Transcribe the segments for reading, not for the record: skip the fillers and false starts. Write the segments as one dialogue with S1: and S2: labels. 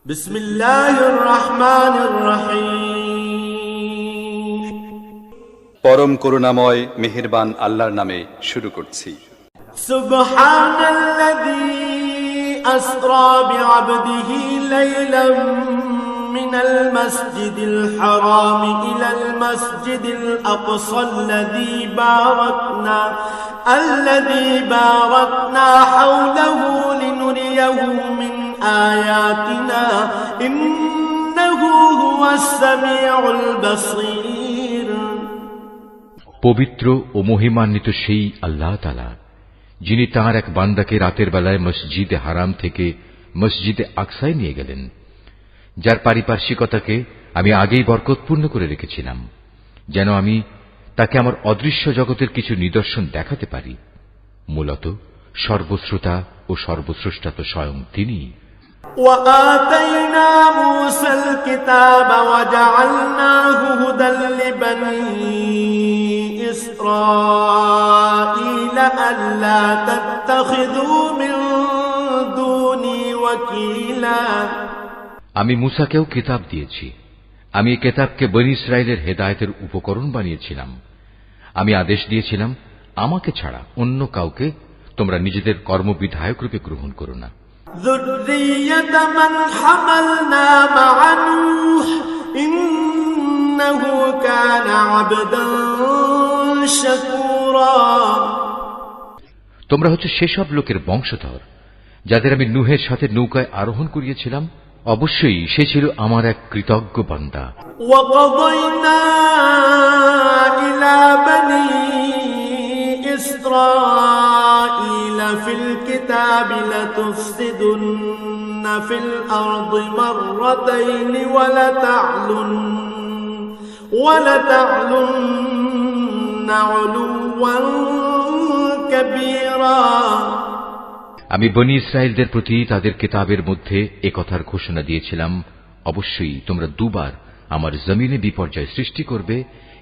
S1: বিসমিল্লাহির রহমানির রহিম।
S2: পরম করুণাময় মেহেরবান আল্লাহর নামে শুরু করছি।
S1: সুবহানাল্লাযী আসরা বিআবদিহি লাইলাম মিনাল মাসজিদিল হারাম ইলাল মাসজিদিল আকসাল্লাযী বারাকনা হাওলাহু লিনুরিয়াহু মিন আয়াতিনা ইন্নাহু হুয়াস সামিউল বাসীর।
S3: পবিত্র ও মহিমান্বিত সেই আল্লাহ তাআলা, যিনি তাঁর এক বান্দাকে রাতের বেলায় মসজিদে হারাম থেকে মসজিদে আকসায় নিয়ে গেলেন, যার পারিপার্শ্বিকতাকে আমি আগেই বরকতপূর্ণ করে রেখেছিলাম, যেন আমি তাকে আমার অদৃশ্য জগতের কিছু নিদর্শন দেখাতে পারি। মূলত সর্বশ্রোতা ও সর্বস্রষ্টা তো স্বয়ং তিনি।
S1: وآتينا موسى الكتاب وجعلناه هدى لبني إسرائيل ألا تتخذوا من دوني وكيلا।
S3: আমি মূসাকেও কিতাব দিয়েছি। আমি এই কিতাবকে বনী ইসরায়েলের হেদায়েতের উপকরণ বানিয়েছিলাম। আমি আদেশ দিয়েছিলাম, আমাকে ছাড়া অন্য কাউকে তোমরা নিজেদের কর্মবিধায়ক রূপে গ্রহণ করো না।
S1: ذرية من حملنا مع نوح إنه كان عبدا شكورا।
S3: তোমরা হচ্ছে সেসব লোকের বংশধর যাদের আমি নূহের সাথে নৌকায় আরোহণ করিয়েছিলাম। অবশ্যই সে ছিল আমার এক কৃতজ্ঞ বান্দা।
S1: وقضينا إلى بني إسرائيل في الكتاب لتفسدن في الأرض مرتين ولتعلن علوا كبيرا।
S3: আমি বনী ইসরায়েলদের প্রতি তাদের কিতাবের মধ্যে এ কথার ঘোষণা দিয়েছিলাম, অবশ্যই তোমরা দুবার আমার জমিনে বিপর্যয় সৃষ্টি করবে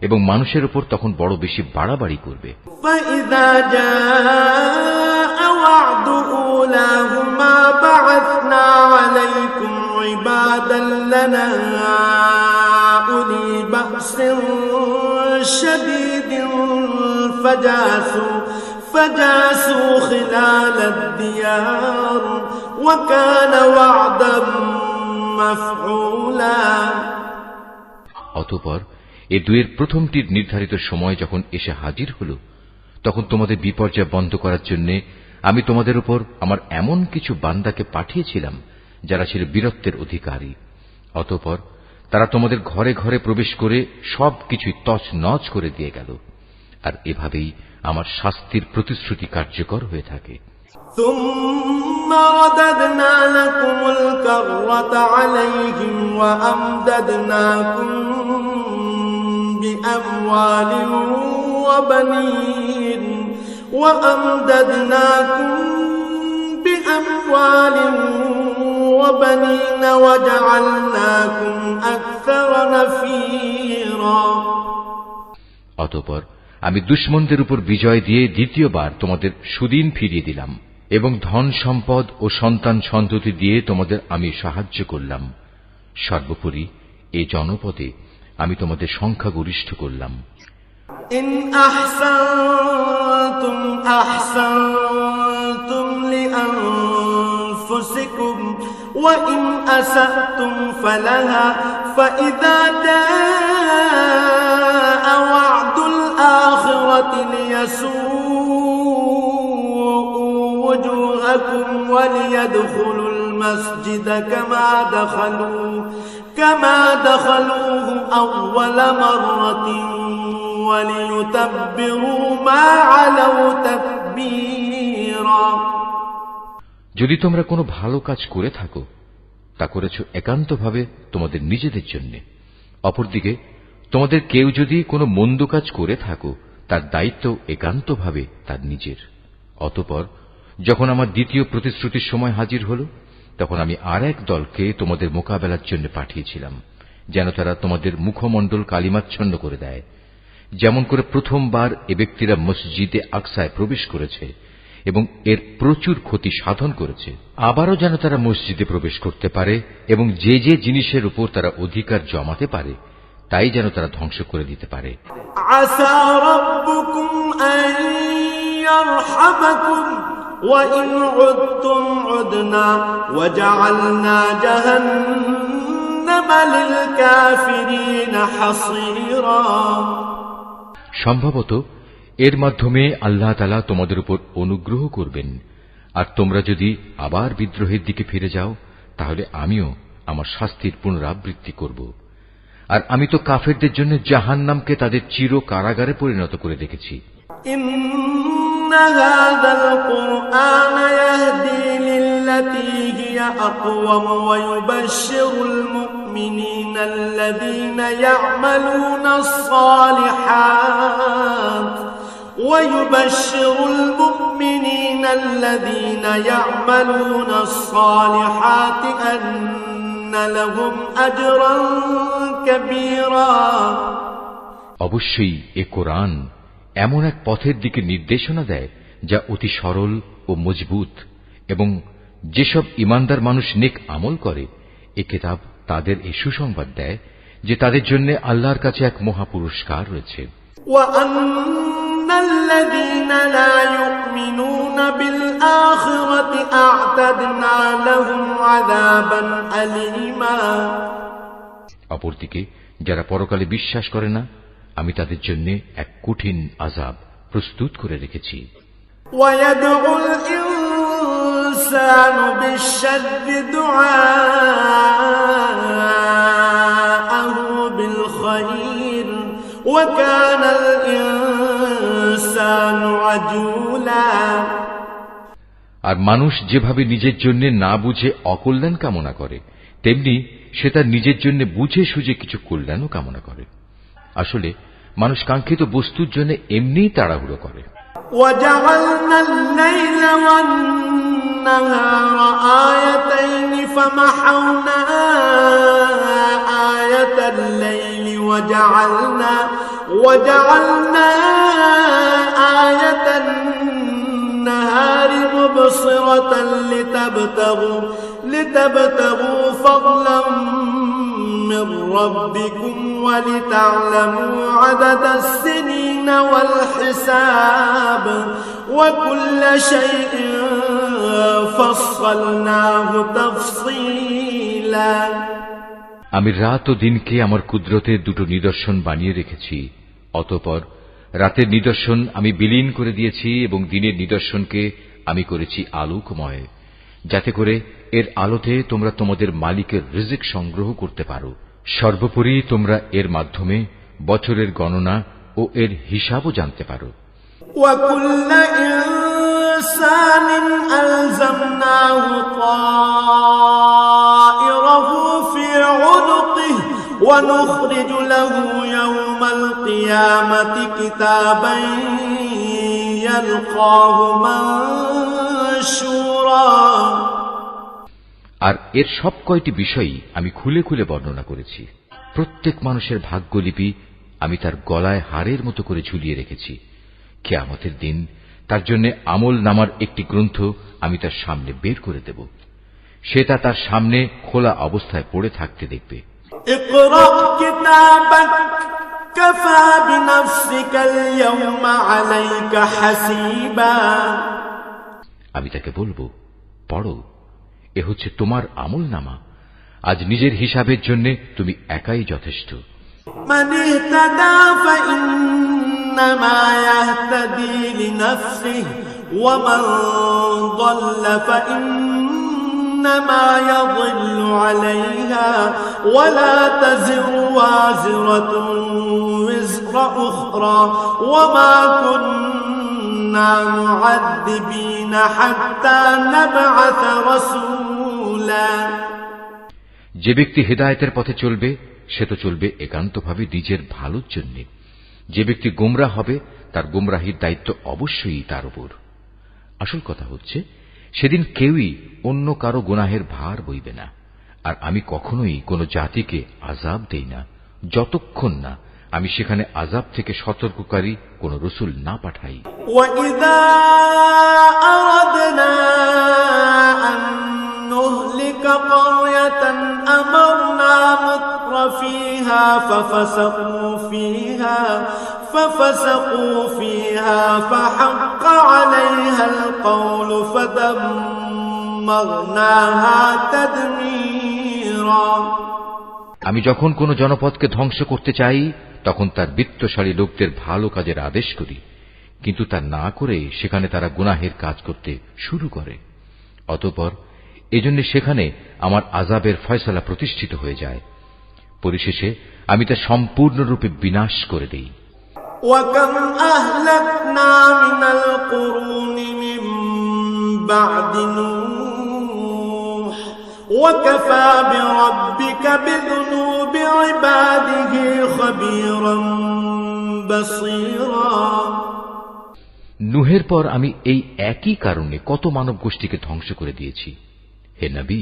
S3: এবং মানুষের উপর তখন বড় বেশি বাড়াবাড়ি করবে।
S1: فإذا جاء وعد أولاهما بعثنا عليكم عبادا لنا أولي بأس شديد فجاسوا خلال الديار وكان وعدا مفعولا।
S3: অতঃপর এ দুয়ের প্রথমটির নির্ধারিত সময় যখন এসে হাজির হল, তখন তোমাদের বিপর্যয় বন্ধ করার জন্য আমি তোমাদের উপর আমার এমন কিছু বান্দাকে পাঠিয়েছিলাম যারা ছিল বীরত্বের অধিকারী। অতঃপর তারা তোমাদের ঘরে ঘরে প্রবেশ করে সবকিছুই তছনছ করে দিয়ে গেল। আর এভাবেই আমার শাস্তির প্রতিশ্রুতি কার্যকর হয়ে থাকে।
S1: ثم رددنا لكم الكرة عليهم وأمددناكم بأموال وبنين وجعلناكم أكثر نفيرا।
S3: অতঃপর আমি দুশমনদের উপর বিজয় দিয়ে দ্বিতীয়বার তোমাদের সুদিন ফিরিয়ে দিলাম এবং ধন সম্পদ ও সন্তান সন্ততি দিয়ে তোমাদের আমি সাহায্য করলাম। সর্বোপরি এই জনপদে আমি তোমাদের সংখ্যাগরিষ্ঠ করলাম।
S1: ইন আহসানতুম আহসানতুম লিআনফুসিকুম ওয়া ইন আসাতুম ফালাহা ফাইযা জাআ ওয়া'দুল আখিরাতি লিয়াসু'উ وجوهكم وليدخلوا المسجد كما دخلوه أول مرة وليتبروا ما علوا تتبيرا।
S3: যদি তোমরা কোনো ভালো কাজ করে থাকো, তা করেছ একান্তভাবে তোমাদের নিজেদের জন্য। অপরদিকে তোমাদের কেউ যদি কোনো মন্দ কাজ করে থাকো, তার দায়িত্ব একান্তভাবে তার নিজের। অতঃপর যখন আমার দ্বিতীয় প্রতিশ্রুতির সময় হাজির হল, তখন আমি আর এক দলকে তোমাদের মোকাবেলার জন্য পাঠিয়েছিলাম, যেন তারা তোমাদের মুখমণ্ডল কালিমাচ্ছন্ন করে দেয়। যেমন করে প্রথমবার এ ব্যক্তিরা মসজিদে আকসায় প্রবেশ করেছে এবং এর প্রচুর ক্ষতি সাধন করেছে। আবারও যেন তারা মসজিদে প্রবেশ করতে পারে এবং যে যে জিনিসের উপর তারা অধিকার জমাতে পারে তাই যেন তারা ধ্বংস করে দিতে পারে।
S1: আসা রাব্বুকুম আন ইয়ারহামাকুম ওয়া ইন উদতুম উদনা ওয়া জাআলনা জাহান্নামা লিল কাফিরিনা হাসীরা।
S3: সম্ভবত এর মাধ্যমে আল্লাহ তাআলা তোমাদের উপর অনুগ্রহ করবেন, আর তোমরা যদি আবার বিদ্রোহের দিকে ফিরে যাও তাহলে আমিও আমার শাস্তির পুনরাবৃত্তি করব। আর আমি তো কাফেরদের জন্য জাহান্নামকে তাদের চির কারাগারে পরিণত করে রেখেছি।
S1: ইন্না হাযাল কুরআন ইয়াহদি লিল্লাতী হিয়া আকওয়াম ওয়া ইউবাশশিরুল মুমিনিনা আল্লাযীনা ইয়া'মালুনাস সালিহাত ويبشر المؤمنين الذين يعملون الصالحات أن لهم أجرا كبيرا।
S3: অবশ্যই এ কোরআন এমন এক পথের দিকে নির্দেশনা দেয় যা অতি সরল ও মজবুত, এবং যেসব ঈমানদার মানুষ নেক আমল করে এ কিতাব তাদের এই সুসংবাদ দেয় যে তাদের জন্য আল্লাহর কাছে এক মহা পুরস্কার রয়েছে।
S1: الذين لا يؤمنون بالآخرة أعتدنا لهم عذابا أليما।
S3: অপরদিকে যারা পরকালে বিশ্বাস করে না আমি তাদের জন্য এক কঠিন আযাব প্রস্তুত করে রেখেছি।
S1: ويدعو الإنسان بالشر دعاءه بالخير وكان الإنسان عجولا।
S3: আর মানুষ যেভাবে নিজের জন্য না বুঝে অকল্যাণ কামনা করে তেমনি সে তার নিজের জন্য বুঝে সুঝে কিছু কল্যাণও কামনা করে। আসলে মানুষ কাঙ্ক্ষিত বস্তুর জন্য এমনিই তাড়াহুড়ো করে।
S1: وجعلنا الليل والنهار آيتين فمحونا آية الليل وجعلنا آية النهار مبصرة لتبتغوا فضلا من ربكم ولتعلموا عدد السنين والحساب وكل شيء فصلناه تفصيلا।
S3: আমি রাত ও দিনকে আমার কুদরতের দুটো নিদর্শন বানিয়ে রেখেছি, অতঃপর রাতের নিদর্শন আমি বিলীন করে দিয়েছি এবং দিনের নিদর্শনকে আমি করেছি আলোকময়, যাতে করে এর আলোতে তোমরা তোমাদের মালিকের রিজিক সংগ্রহ করতে পারো। সর্বোপরি তোমরা এর মাধ্যমে বছরের গণনা ও এর হিসাবও জানতে পারো।
S1: وَكُلَّ إِنسَانٍ أَلْزَمْنَاهُ طَائِرَهُ فِي عُنُقِهِ وَنُخْرِجُ لَهُ يَوْمَ الْقِيَامَةِ كِتَابًا يَلْقَاهُ مَنشُورًا।
S3: আর এর সব কয়টি বিষয়ই আমি খুলে খুলে বর্ণনা করেছি। প্রত্যেক মানুষের ভাগ্যলিপি আমি তার গলায় হারের মতো করে ঝুলিয়ে রেখেছি। কিয়ামতের দিন তার জন্য আমল নামার একটি গ্রন্থ আমি তার সামনে বের করে দেব। সে তা তার সামনে খোলা অবস্থায় পড়ে থাকতে দেখবে।
S1: ইকরা কিতাবাক কাফা বিনফসিকা আল-ইয়াওমা আলাইকা হাসিবা।
S3: আমি তাকে বলবো, পড়ো, এ হচ্ছে তোমার আমল নামা, আজ নিজের হিসাবের জন্য তুমি একাই যথেষ্ট।
S1: মান ইহতাদা ফাইন্নামা ইয়াহতাদি লিনাফসিহি ওয়া মান দাল্লা ফাইন্নামা ইয়াদিল্লু আলাইহা ওয়া লা তাজিরু ওয়াজিরাতুন ওয়িজরা উখরা ওয়া মা কুন্না মুআদ্দিবিনা হাত্তা নাবআসা রাসূলা।
S3: যে ব্যক্তি হেদায়েতের পথে চলবে সে তো চলবে একান্তভাবে নিজের ভালোর জন্য। যে ব্যক্তি গোমরাহ হবে তার গোমরাহির দায়িত্ব অবশ্যই তার উপর। আসল কথা হচ্ছে সেদিন কেউই অন্য কারো গুনাহের ভার বইবে না। আর আমি কখনোই কোনো জাতিকে আযাব দেই না যতক্ষণ না আমি সেখানে আযাব থেকে সতর্ককারী কোন রাসূল না পাঠাই।
S1: وَإِذَا أَرَدْنَا أَن نُّهْلِكَ قَرْيَةً أَمَرْنَا مُتْرَفِيهَا فَفَسَقُوا فِيهَا فَحَقَّ عَلَيْهَا الْقَوْلُ فَدَمَّرْنَاهَا تَدْمِيرًا।
S3: আমি যখন কোন জনপদকে ধ্বংস করতে চাই তখন তার বিত্তশালী লোকদের ভালো কাজের আদেশ করি, কিন্তু তা না করে সেখানে তারা গুনাহের কাজ করতে শুরু করে। অতঃপর এজন্য সেখানে আমার আযাবের ফয়সালা প্রতিষ্ঠিত হয়ে যায়। পরিশেষে আমি তা সম্পূর্ণরূপে বিনাশ করে দেই।
S1: وَكَمْ أَهْلَكْنَا مِنَ الْقُرُونِ مِنْ بَعْدِ نُوحٍ وَكَفَى بِرَبِّكَ بِذُنُوبِ عِبَادِهِ خَبِيرًا بَصِيرًا।
S3: নূহের পর আমি এই একই কারণে কত মানব গোষ্ঠীকে ধ্বংস করে দিয়েছি। হে নবী,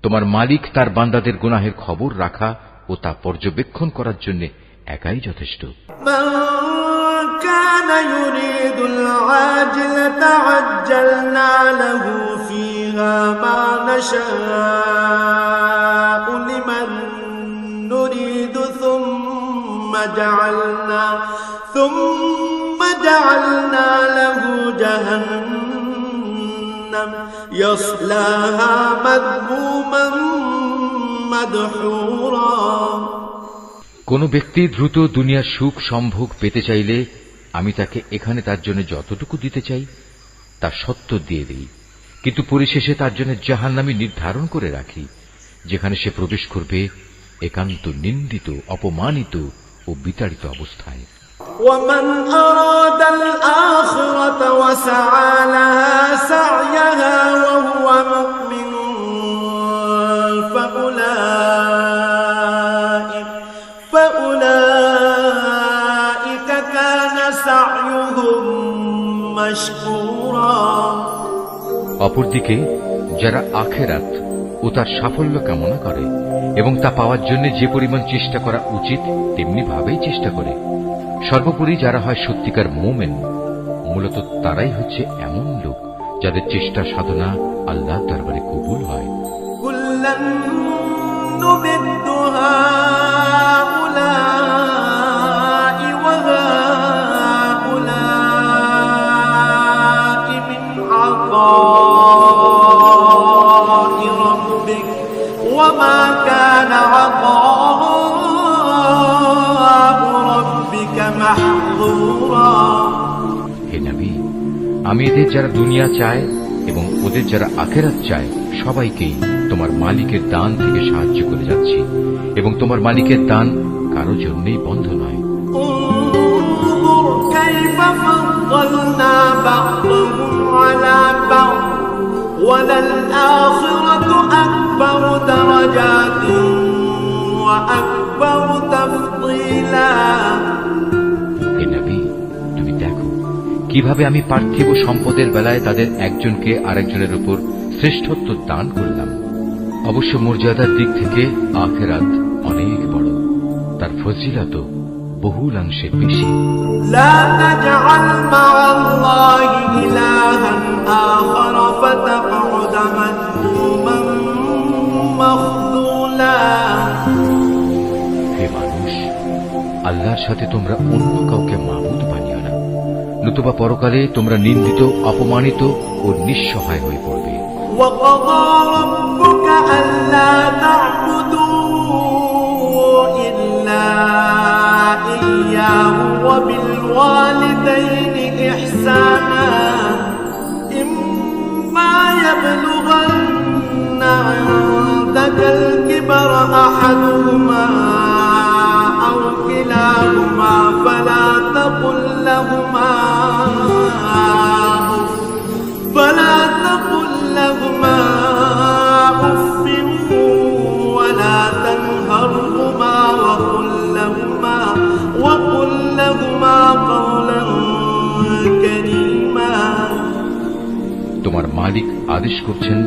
S3: তোমার মালিক তার বান্দাদের গুনাহের খবর রাখা ও তা পর্যবেক্ষণ করার জন্য একাই যথেষ্ট।
S1: من كان يريد العاجلة عجلنا له فيها ما نشاء لمن نريد ثم جعلنا له جهنم يصلاها مذموما مدحورا।
S3: কোন ব্যক্তি দ্রুত দুনিয়ার সুখ সম্ভোগ পেতে চাইলে আমি তাকে এখানে তার জন্য যতটুকু দিতে চাই তা সত্য দিয়ে দিই, কিন্তু পরিশেষে তার জন্য জাহান্নামী নির্ধারণ করে রাখি, যেখানে সে প্রবেশ করবে একান্ত নিন্দিত, অপমানিত ও বিতাড়িত অবস্থায়।
S1: ومن أراد الآخرة وسعى لها سعيها وهو مؤمن فأولئك كان سعيهم مشكورا।
S3: অপরদিকে যারা আখিরাত ও তার সাফল্য কামনা করে এবং তা পাওয়ার জন্য যে পরিমাণ চেষ্টা করা উচিত তেমনি ভাবেই চেষ্টা করে, সর্বোপরি যারা হয় সত্যিকার মুমিন, মূলত তারাই হচ্ছে এমন লোক যাদের চেষ্টা সাধনা আল্লাহর দরবারে কবুল হয়।
S1: কুল্লান নুমিদ্দু হাউলাই ওয়া হাউলাই মিন আতাই রাব্বিক ওয়া মা কানা
S3: হে নবী, আমি এদের যারা দুনিয়া চায় এবং ওদের যারা আখিরাত চায় সবাইকেই তোমার মালিকের দান থেকে সাহায্য করে যাচ্ছি, এবং তোমার মালিকের দান কারো জন্যই বন্ধ নয়। তুমি দেখো কিভাবে আমি পার্থিব সম্পদের বেলায় তাদের একজনকে আরেকজনের উপর শ্রেষ্ঠত্ব দান করলাম। অবশ্য মর্যাদার দিক থেকে আখিরাত অনেক বড়, তার ফজিলত বহুলাংশে বেশি।
S1: লা তাজআল মা'আল্লাহি ইলাহান আখার ফাতাকউদ মাযমুমান মাখযুলা।
S3: হে মানুষ, আল্লাহর সাথে তোমরা অন্য কাউকে মাবুদ বানিও না, নতুবা পরকালে তোমরা নিন্দিত, অপমানিত ও নিঃসহায় হয়ে পড়বে।
S1: وَقَضَى رَبُّكَ أَلَّا تَعْبُدُوا إِلَّا إِيَّاهُ وَبِالْوَالِدَيْنِ إِحْسَانًا إِمَّا يَبْلُغَنَّ عِندَكَ الْكِبَرَ أَحَدُهُمَا أَوْ كِلَاهُمَا فَلَا تَقُل لَّهُمَا أُفٍّ وَلَا تَنْهَرْهُمَا وَقُل لَّهُمَا قَوْلًا كَرِيمًا।
S3: তোমার মালিক আদেশ করছেন,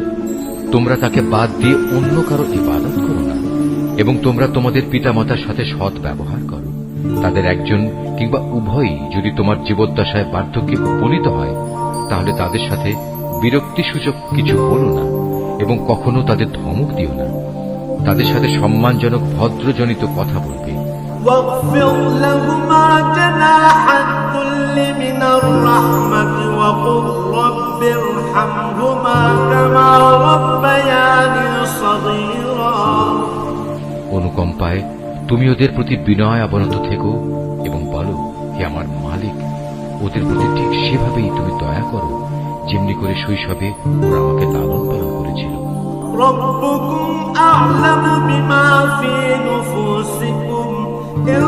S3: তোমরা তাকে বাদ দিয়ে অন্য কারো ইবাদত করো না, এবং তোমরা তোমাদের পিতামাতার সাথে সৎ ব্যবহার করো, তাদের একজন কিংবা উভয়ই যদি তোমার জীবদ্দশায় বার্ধক্যে উপনীত হয়, তাহলে তাদের সাথে বিরক্তিসূচক কিছু বলো না এবং কখনো তাদের ধমক দিও না। তাদের সাথে সম্মানজনক ভদ্রজনিত কথা বলবে।
S1: واغفر لهما جناح الذل من الرحمة وقل رب ارحمهما كما ربياني صغيرا।
S3: অনুকম্পায় তুমি ওদের প্রতি বিনয় অবনত থেকো এবং বলো, হে আমার মালিক, ওদের প্রতি ঠিক সেভাবেই তুমি দয়া করো যেমনি করে শৈশবে ওরা আমাকে লালন পালন করেছিল।
S1: ربكم أعلم بما في نفوسكم إن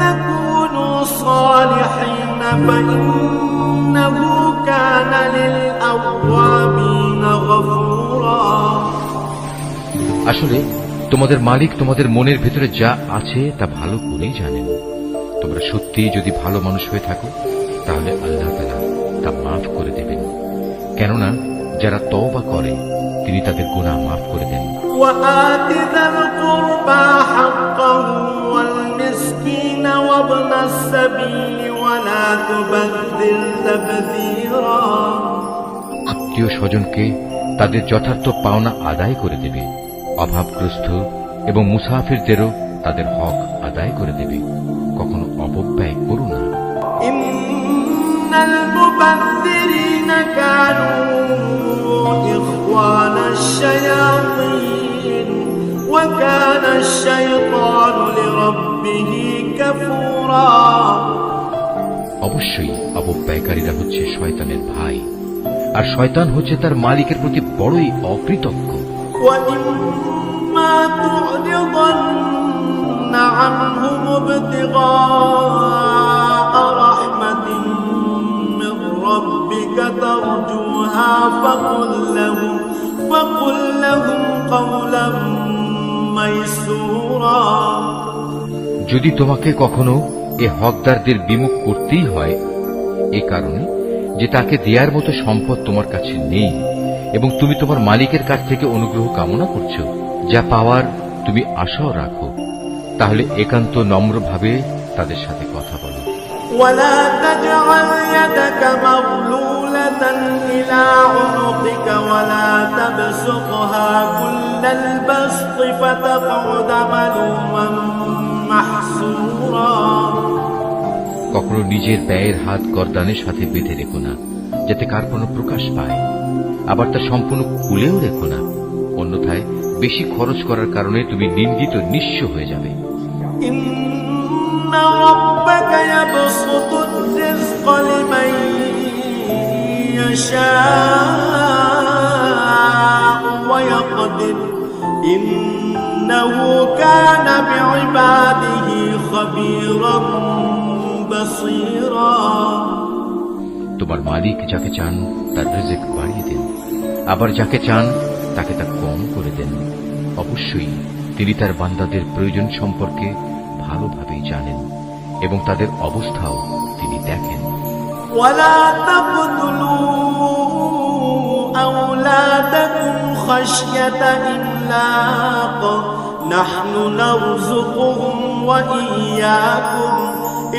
S1: تكونوا صالحين فإنه كان للأوابين غفورا।
S3: আসলে তোমাদের মালিক তোমাদের মনের ভেতরে যা আছে তা ভালো করেই জানেন। তোমরা সত্যিই যদি ভালো মানুষ হয়ে থাকো তাহলে আল্লাহ তাআলা তা মাফ করে দেবেন, কেননা যারা তওবা করে তিনি তাদের গুনাহ মাফ করে দেন।
S1: وآت ذا القربى حقه والمسكين وابن السبيل ولا تبذر تبذيرا।
S3: আত্মীয় স্বজনকে তাদের যথার্থ পাওনা আদায় করে দেবে, অভাবগ্রস্ত এবং মুসাফিরদেরও তাদের হক আদায় করে দেবে, কখনো অপব্যয় করো না।
S1: ইন্নাল মুবাযযিরিনা কানু ইখওয়ানাশ শায়াতিন ওয়া কানাশ শাইতানু লিরাব্বিহি কাফুরা।
S3: অবশ্যই অপব্যয়কারীরা হচ্ছে শয়তানের ভাই, আর শয়তান হচ্ছে তার মালিকের প্রতি বড়ই অকৃতজ্ঞ।
S1: وَإِمَّا تُعْرِضَنَّ عَنْهُمُ ابْتِغَاءَ رَحْمَةٍ مِّن رَّبِّكَ تَرْجُوهَا فَقُل لَّهُمْ قَوْلًا مَّيْسُورًا।
S3: যদি তোমাকে কখনো এ হকদারদের বিমুখ করতেই হয়, এ কারণে যে তাকে দেওয়ার মতো সম্পদ তোমার কাছে নেই এবং তুমি তোমার মালিকের কাছ থেকে অনুগ্রহ কামনা করছো, যা পাওয়ার তুমি আশাও রাখো, তাহলে একান্ত নম্রভাবে তাদের সাথে কথা বলো।
S1: ولا تجعل يدك مغلولة إلى عنقك ولا تبسطها كل البسط فتقعد ملوما محسورا।
S3: কখনো নিজের ব্যয়ের হাত গর্দানের সাথে বেঁধে রেখো না, যাতে কার কোনো প্রকাশ পায়, আবার তা সম্পূর্ণ খুলেও রেখো না, অন্যথায় বেশি খরচ করার কারণে তুমি নিন্দিত নিঃস্ব হয়ে যাবে।
S1: ইন্না রাব্বাকা ইয়াবসুতুর রিজকা লিমান ইয়াশা'উ ওয়া ইয়াকদির ইন্নাহু কানা বিইবাদিহি খাবীরান বাসীরা।
S3: তোমার মালিক যাকে চান তার রিজিক বাড়িয়ে দেন, আবার যাকে চান তাকে তা কম করে দেন। অবশ্যই তিনি তার বান্দাদের প্রয়োজন সম্পর্কে ভালোভাবেই জানেন এবং তাদের অবস্থাও তিনি দেখেন।
S1: ওয়ালা তাকতুলু আওলাদাকুম খাশয়াতা ইমলাক নাহনু নারযুকুহুম ওয়া ইয়্যাকুম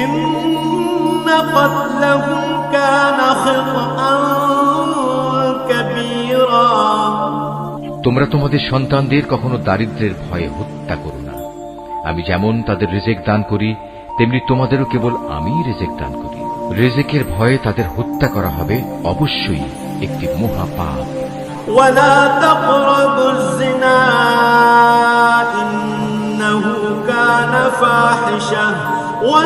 S1: ইন্না ক্বাতলাহুম কানা খিতআন কাবীরা।
S3: তোমরা তোমাদের সন্তানদের কখনো দারিদ্র্যের ভয়ে হত্যা করো না। আমি যেমন তাদের রিজিক দান করি, তেমনি তোমাদেরও কেবল আমিই রিজিক দান করি। রিজিকের ভয়ে তাদের হত্যা করা হবে অবশ্যই একটি মহাপাপ।
S1: ওয়ালা তাকরাবুজ জিনা ইন্নাহু কানা ফাহিশা ওয়া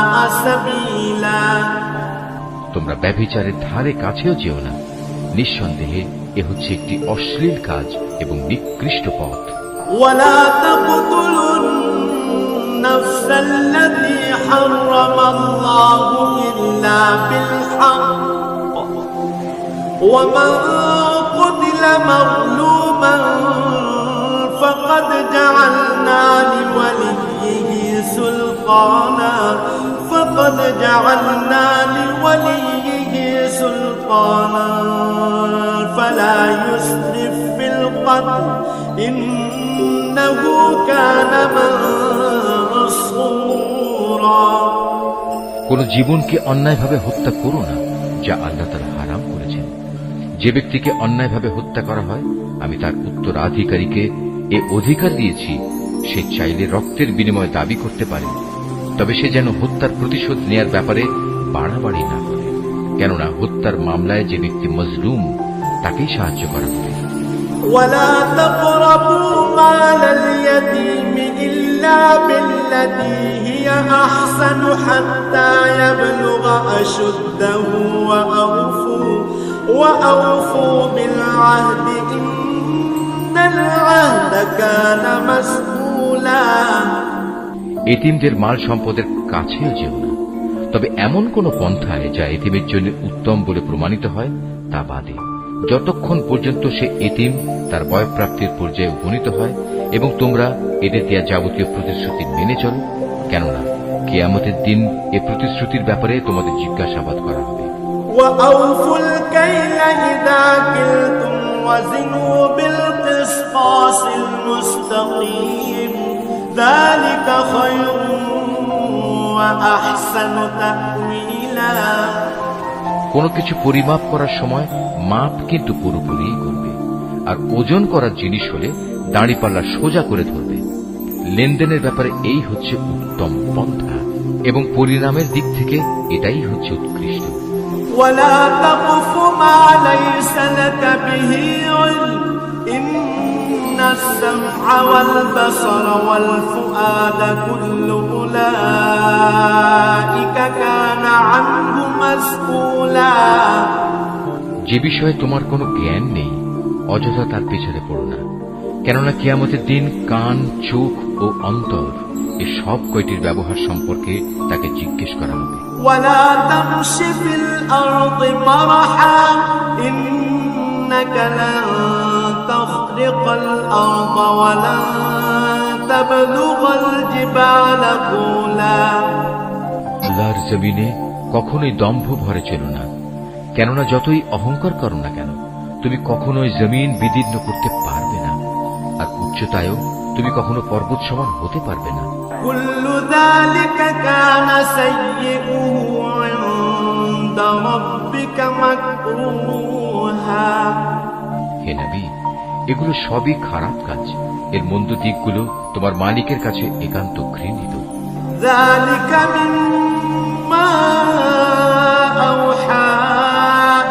S1: সাআ সাবিলা।
S3: তোমরা ব্যভিচারের ধারে কাছেও যেও না, নিঃসন্দেহে এ হচ্ছে একটি অশ্লীল কাজ এবং নিকৃষ্ট পথ।
S1: ওয়ালা তাকতুলুন নাফসাল্লাতী হারামাল্লাহু ইল্লা বিল হক ওয়া মান কুতিলা মাযলুমান ফাকাদ জাআলনা লিওয়ালিয়্যিহি সুলতানা فقد جعلنا لوليه سلطانا فلا يسرف في القتل القتل إنه كان منصورا।
S3: কোন জীবনকে অন্যায়ভাবে হত্যা করো না, যা আল্লাহ তাআলা হারাম করেছেন। যে ব্যক্তিকে অন্যায়ভাবে হত্যা করা হয়, আমি তার উত্তরাধিকারীকে এ অধিকার দিয়েছি, সে চাইলে রক্তের বিনিময়ে দাবি করতে পারে, তবে সে যেন হত্যার প্রতিশোধ নেয়ার ব্যাপারে বাড়াবাড়ি না করে, কেননা হত্যার মামলায় যে ব্যক্তি মজলুম তাকেই সাহায্য করা হবে।
S1: ولا تقربوا مال اليتيم إلا بالتي هي أحسن حتى يبلغ أشده وأوفوا بالعهد إن العهد كان مسؤولا।
S3: এতিমদের মাল সম্পদের কাছেও যেও না, তবে এমন কোন পন্থায় যা এতিমের জন্য উত্তম বলে প্রমাণিত হয় তা বাদে, যতক্ষণ পর্যন্ত সে এতিম তার বয়ঃপ্রাপ্তির পর্যায়ে উপনীত হয়, এবং তোমরা এদের দেয়া যাবতীয় প্রতিশ্রুতি মেনে চলো, কেননা কিয়ামতের দিন এ প্রতিশ্রুতির ব্যাপারে তোমাদের জিজ্ঞাসাবাদ করা হবে।
S1: وأوفوا الكيل إذا كلتم وزنوا بالقسطاس المستقيم ذلك خير وأحسن تأويلا।
S3: কোনো কিছু পরিমাপ করার সময় মাপ কিন্তু পুরোপুরি করবে, আর ওজন করার জিনিস হলে দাঁড়িপাল্লা সোজা করে ধরবে। লেনদেনের ব্যাপারে এই হচ্ছে উত্তম পন্থা, এবং পরিণামের দিক থেকে এটাই হচ্ছে উৎকৃষ্ট।
S1: ولا تقف ما ليس لك به علم إن السمع والبصر والفؤاد كل أولئك كان عنه مسؤولا।
S3: যে বিষয়ে তোমার কোনো জ্ঞান নেই, অযথা তার পেছনে পড়ো না, কেননা কিয়ামতের দিন কান, চোখ ও অন্তর এ সব কয়টির ব্যবহার সম্পর্কে তাকে জিজ্ঞেস করা হবে।
S1: ولا تمش في الأرض مرحا إنك لن تخرق الأرض ولن تبلغ الجبال طولا।
S3: আল্লাহর জমিনে কখনোই দম্ভ ভরে চলো না, কেননা যতই অহংকার করো না কেন, তুমি কখনোই জমিন বিদীর্ণ করতে পারবে না, আর উচ্চতায়ও তুমি কখনো পর্বত সমান হতে পারবে না।
S1: كل ذلك كان سيئه عند ربك مكروها।
S3: হে নবী, এগুলো সবই খারাপ কাজ, এর মন্দ দিকগুলো তোমার মালিকের কাছে একান্ত ঘৃণিত।
S1: ذلك مما أوحى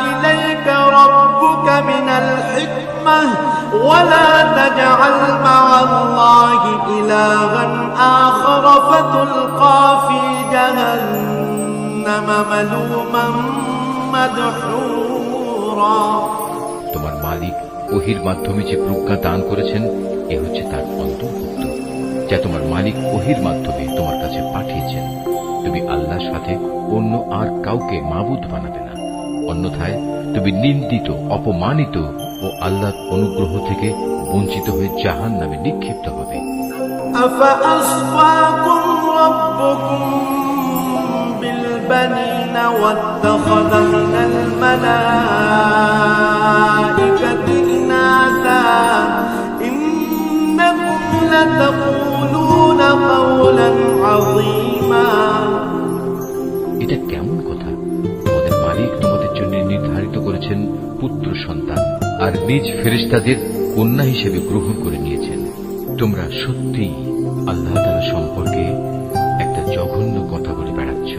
S1: إليك ربك من الحكمة ولا تجعل مع الله إلها آخر فتلقى في جهنم ملوما مدحورا।
S3: তোমার মালিক ওহির মাধ্যমে যে প্রজ্ঞা দান করেছেন, এ হচ্ছে তার অন্তর্ভুক্ত, যা তোমার মালিক ওহির মাধ্যমে তোমার কাছে পাঠিয়েছেন। তুমি আল্লাহর সাথে অন্য আর কাউকে মাবুদ বানাবে না, অন্যথায় তুমি নিন্দিত, অপমানিত ও আল্লাহর অনুগ্রহ থেকে বঞ্চিত হয়ে জাহান্নামে নিক্ষিপ্ত হবে।
S1: أفأصفاكم ربكم بالبنين واتخذ من الملائكة إناثا إنكم لتقولون قولا عظيما।
S3: এটা কেমন কথা? তোমাদের মালিক তোমাদের জন্য নির্ধারিত করেছেন পুত্র সন্তান, আর নিজ ফেরেশতাদের কন্যা হিসেবে গ্রহণ করে নিয়েছেন। তোমরা সত্যিই আল্লাহ তাআলা সম্পর্কে একটা জঘন্য কথা বলে বেড়াচ্ছ।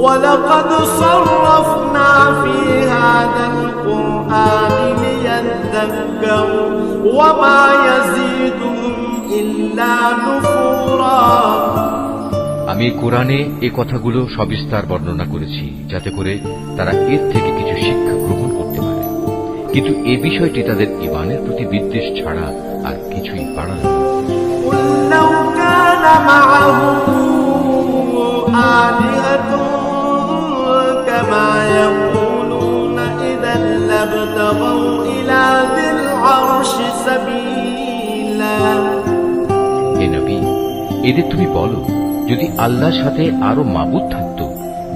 S1: وَلَقَدْ صَرَّفْنَا فِي هَذَا الْقُرْآنِ لِيَذَّكَّرُوا وَمَا يَزِيدُهُمْ إِلَّا نُفُورًا।
S3: আমি কোরআনে এ কথাগুলো সবিস্তার বর্ণনা করেছি, যাতে করে তারা এর থেকে কিছু শিক্ষা গ্রহণ করতে পারে, কিন্তু এ বিষয়টি তাদের ঈমানের প্রতি বিদ্বেষ ছাড়া আর কিছুই বাড়ায় না।
S1: قُلْ لَوْ كَانَ مَعَهُ آلِهَةٌ كَمَا يَقُولُونَ إِذًا لَابْتَغَوْا إِلَى ذِي الْعَرْشِ سَبِيلًا।
S3: হে নবী, এদের তুমি বলো, যদি আল্লাহর সাথে আরো মাবুদ থাকত,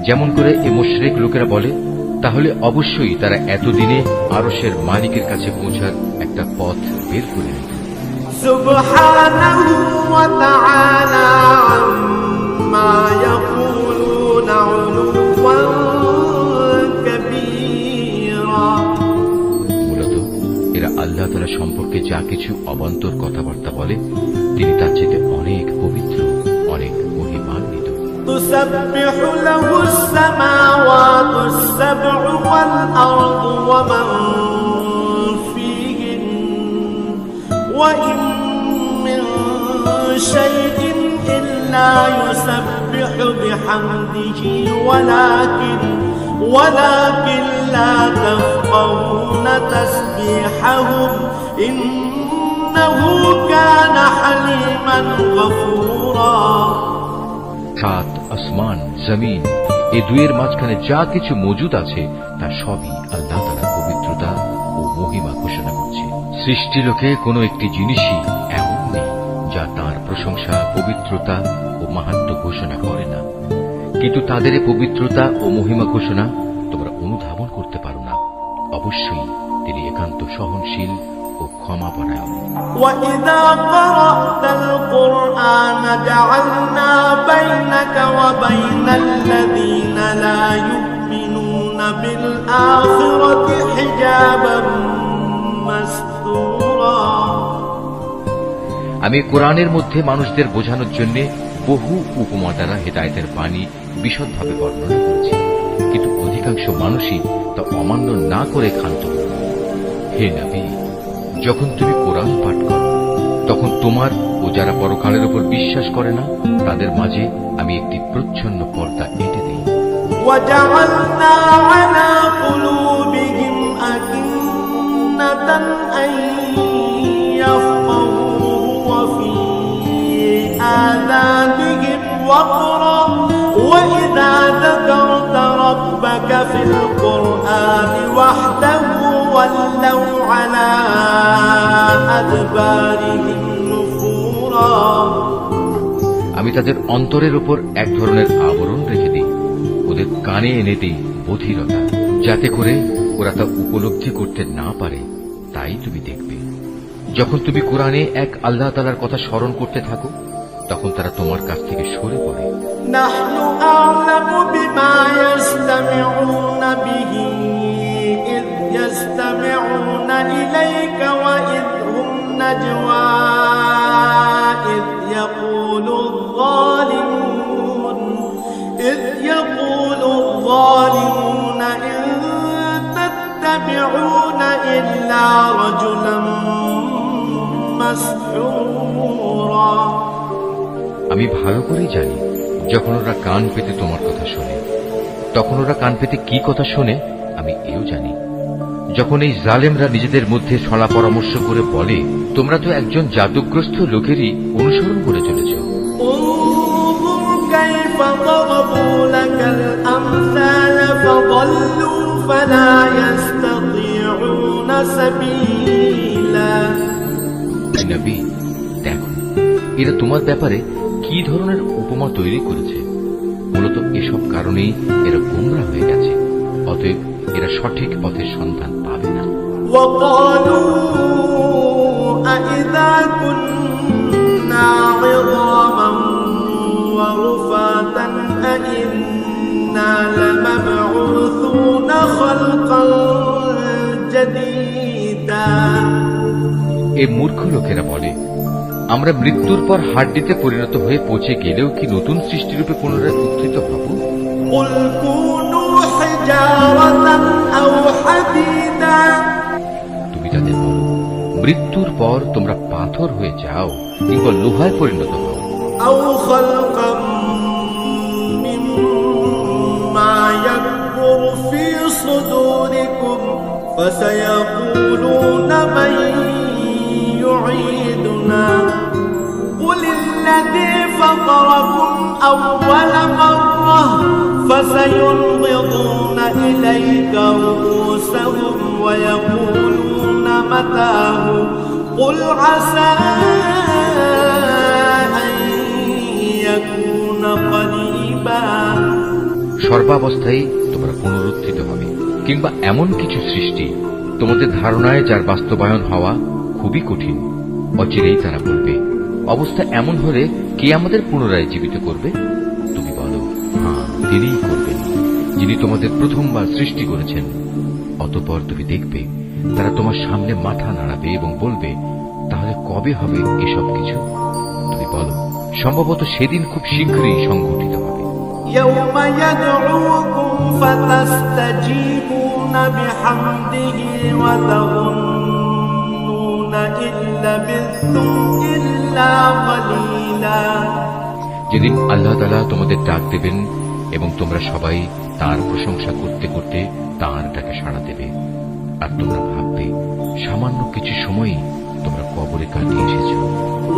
S3: যেমন করে এ মুশরিক লোকেরা বলে, তাহলে অবশ্যই তারা এতদিনে আরশের মালিকের কাছে পৌঁছার একটা পথ বের করে নেবে।
S1: সুবহানাহু ওয়া তাআলা আম্মা ইয়াকুলুনা উলুওয়ান কাবীরা।
S3: মূলত এরা আল্লাহ তাআলা সম্পর্কে যা কিছু অবান্তর কথাবার্তা বলে তিনি তার চেয়ে অনেক পবিত্র, অনেক মহিমান্বিত।
S1: تسبح له السماوات السبع والأرض ومن فيهن وإن من شيء إلا يسبح بحمده ولكن لا تفقهون تسبيحهم إنه كان حليما غفورا।
S3: সাত আসমান, জমিন, এই দুইয়ের মাঝখানে যা কিছু মজুদ আছে তা সবই আল্লাহ তাআলার পবিত্রতা ও মহিমা ঘোষণা করছে। সৃষ্টি লোকে কোনো একটি জিনিসই এমন নেই যা তার প্রশংসা, পবিত্রতা ও মাহাত্ম্য ঘোষণা করে না, কিন্তু তাদের এই পবিত্রতা ও মহিমা ঘোষণা তোমরা অনুধাবন করতে পারো না। অবশ্যই তিনি একান্ত সহনশীল ও ক্ষমাপরায়ণ।
S1: وَإِذَا قَرَأْتَ الْقُرْآنَ جَعَلْنَا بَيْنَكَ وَبَيْنَ الَّذِينَ لَا يُؤْمِنُونَ بِالْآخِرَةِ حِجَابًا مَسْتُورًا।
S3: আমি কোরআনের মধ্যে মানুষদের বোঝানোর জন্য বহু উপমা দ্বারা হেদায়েতের বাণী বিশদভাবে বর্ণনা করেছি, কিন্তু অধিকাংশ মানুষই তা অমান্য না করে ক্ষান্ত করল। হে নবী, যখন তুমি কোরআন পাঠ করো তখন তোমার ও যারা পরকালের উপর বিশ্বাস করে না তাদের মাঝে আমি একটি প্রচ্ছন্ন পর্দা এঁটে দিই।
S1: وَجَعَلْنَا عَلَى قُلُوبِهِمْ أَكِنَّةً أَن يَفْقَهُوهُ وَفِي آذَانِهِمْ وَقْرًا وَإِذَا ذَكَرْتَ رَبَّكَ فِي الْقُرْآنِ وَحْدَهُ وَلَّوْا عَلَى أَدْبَارِهِمْ نُفُورًا।
S3: আমি তাদের অন্তরের উপর এক ধরনের আবরণ রেখে দিই, ওদের কানে এনে দিই বধিরতা, যাতে করে ওরা তা উপলব্ধি করতে না পারে। তাই তুমি দেখবে যখন তুমি কোরআনে এক আল্লাহ তাআলার কথা স্মরণ করতে থাকো তখন তারা তোমার কাছ থেকে সরে পড়ে।
S1: নাহনু আ'লামু বিমা ইয়াসতামিউনা বিহি ইয ইয়াসতামিউনা ইলাইকা ওয়া ইয হুম নাজওয়া ইয ইয়াকুলু الظالمون إن تتبعون إلا رجلا مسحورا।
S3: আমি ভালো করে জানি যখন ওরা কান পেতে তোমার কথা শোনে তখন ওরা কান পেতে কি কথা শোনে আমি এও জানি। যখন এই জালেমরা নিজেদের মধ্যে ছলা পরামর্শ করে বলে তোমরা তো একজন জাদুগ্রস্ত লোকেরই অনুসরণ করে চলেছ।
S1: كيف ضربوا لك الأمثال فضلوا فلا يستطيعون سبيلا।
S3: নবী, দেখো এরা তোমার ব্যাপারে কি ধরনের উপমা তৈরি করেছে। মূলত এসব কারণেই এরা গোমরা হয়ে গেছে, অতএব এরা সঠিক পথের সন্ধান পাবে না।
S1: وقالوا أإذا كنا عظاما ورفاتا أإنا لمبعوثون خلقا جديدا।
S3: এ মূর্খ লোকেরা বলে আমরা মৃত্যুর পর হাড্ডিতে পরিণত হয়ে পচে গেলেও কি নতুন সৃষ্টিরূপে পুনরায় উত্থিত হব?
S1: قل كونوا حجارة أو حديدا।
S3: তুমি তাদের বলো মৃত্যুর পর তোমরা পাথর হয়ে যাও কিংবা লোহায় পরিণত হও।
S1: أو خلقا مما يكبر في صدوركم فسيقولون من يعيدنا قل الذي فطركم أول مرة فسينغضون إليك رؤوسهم ويقولون متاه قل عسى أن يكون قريبا।
S3: সর্বাবস্থায় তোমরা পুনরুত্থিত হবে, কিংবা এমন কিছু সৃষ্টি তোমাদের ধারণায় যার বাস্তবায়ন হওয়া খুবই কঠিন, অচিরেই তারা বলবে, অবস্থা এমন হলে কে আমাদের পুনরায় জীবিত করবে? তুমি বলো, হ্যাঁ, তিনিই করবেন, যিনি তোমাদের প্রথমবার সৃষ্টি করেছেন। অতঃপর তুমি দেখবে তারা তোমার সামনে মাথা নাড়াবে এবং বলবে, তাহলে কবে হবে এসব কিছু? তুমি বলো, সম্ভবত সেদিন খুব শীঘ্রই সংঘটিত হবে।
S1: يوم يدعوكم فتستجيبون بحمده وتظنون إن لبثتم إلا قليلا।
S3: যেদিন আল্লাহ তাআলা তোমাদের ডাক দেবেন এবং তোমরা সবাই তার প্রশংসা করতে করতে তাঁর ডাকে সাড়া দেবে, আর তোমরা ভাববে সামান্য কিছু সময়ই তোমরা কবরে কাটিয়ে এসেছ।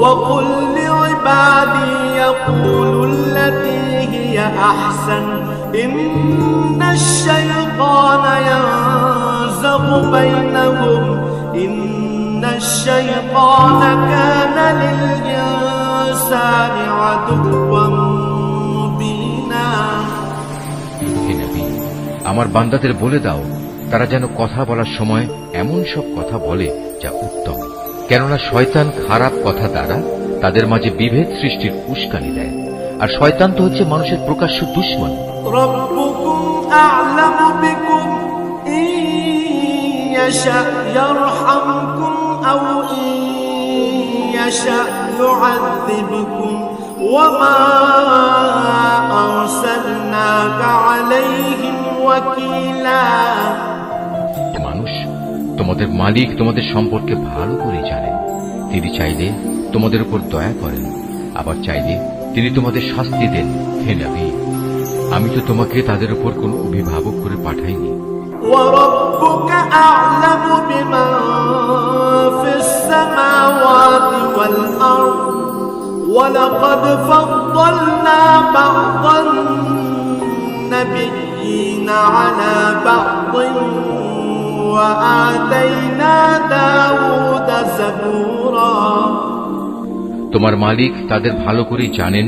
S1: وقل لعبادي يقولوا التي هي أحسن إن الشيطان ينزغ بينهم إن الشيطان كان للإنسان عدوا مبينا।
S3: হে নবী, আমার বান্দাদের বলে দাও তারা যেন কথা বলার সময় এমন সব কথা বলে যা উত্তম, কেননা শয়তান খারাপ কথা দ্বারা তাদের মাঝে বিভেদ সৃষ্টির উস্কানি দেয়, আর শয়তান তো হচ্ছে মানুষের প্রকাশ্য দুশমন।
S1: ربكم أعلم بكم إن يشأ يرحمكم أو إن يشأ يعذبكم وما أرسلناك عليهم وكيلا।
S3: মানুষ, তোমাদের মালিক তোমাদের সম্পর্কে ভালো করে জানেন। তিনি চাইলে তোমাদের উপর দয়া করেন, আবার চাইলে তিনি তোমাদের শাস্তি দেন। হে নবী, আমি তো তোমাকে তাদের উপর কোনো অভিভাবক করে পাঠাইনি।
S1: وربك أعلم بمن في السماوات والأرض ولقد فضلنا بعض النبيين على بعض وآتينا داود زبورا।
S3: তোমার মালিক তাদের ভালো করে জানেন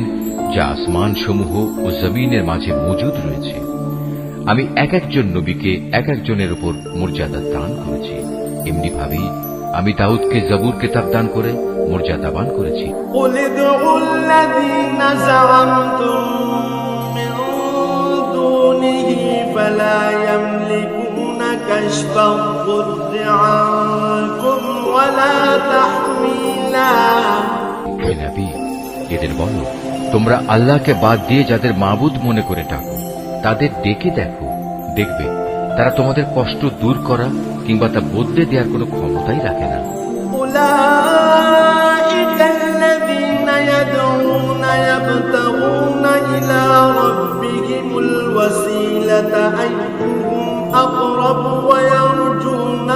S3: যা আসমান সমূহ ও জমিনের মাঝে মজুদ রয়েছে। আমি এক একজন নবীকে এক একজনের উপর মর্যাদা দান করেছি, এমনি ভাবেই আমি দাউদকে জবুর কিতাব দান করে মর্যাদাবান করেছি।
S1: قل ادعوا الذين زعمتم من دونه فلا يملكون كشف الضر عنكم ولا تحويلا।
S3: হে নবী, এদের বলো, তোমরা আল্লাহকে বাদ দিয়ে যাদের মাবুদ মনে করে ডাকো তাদের ডেকে দেখো, দেখবে তারা তোমাদের কষ্ট দূর করা কিংবা তা বদলে দেওয়ার কোনো ক্ষমতাই রাখে না।
S1: أولئك الذين يدعون يبتغون إلى ربهم الوسيلة أيهم أقرب ويرجون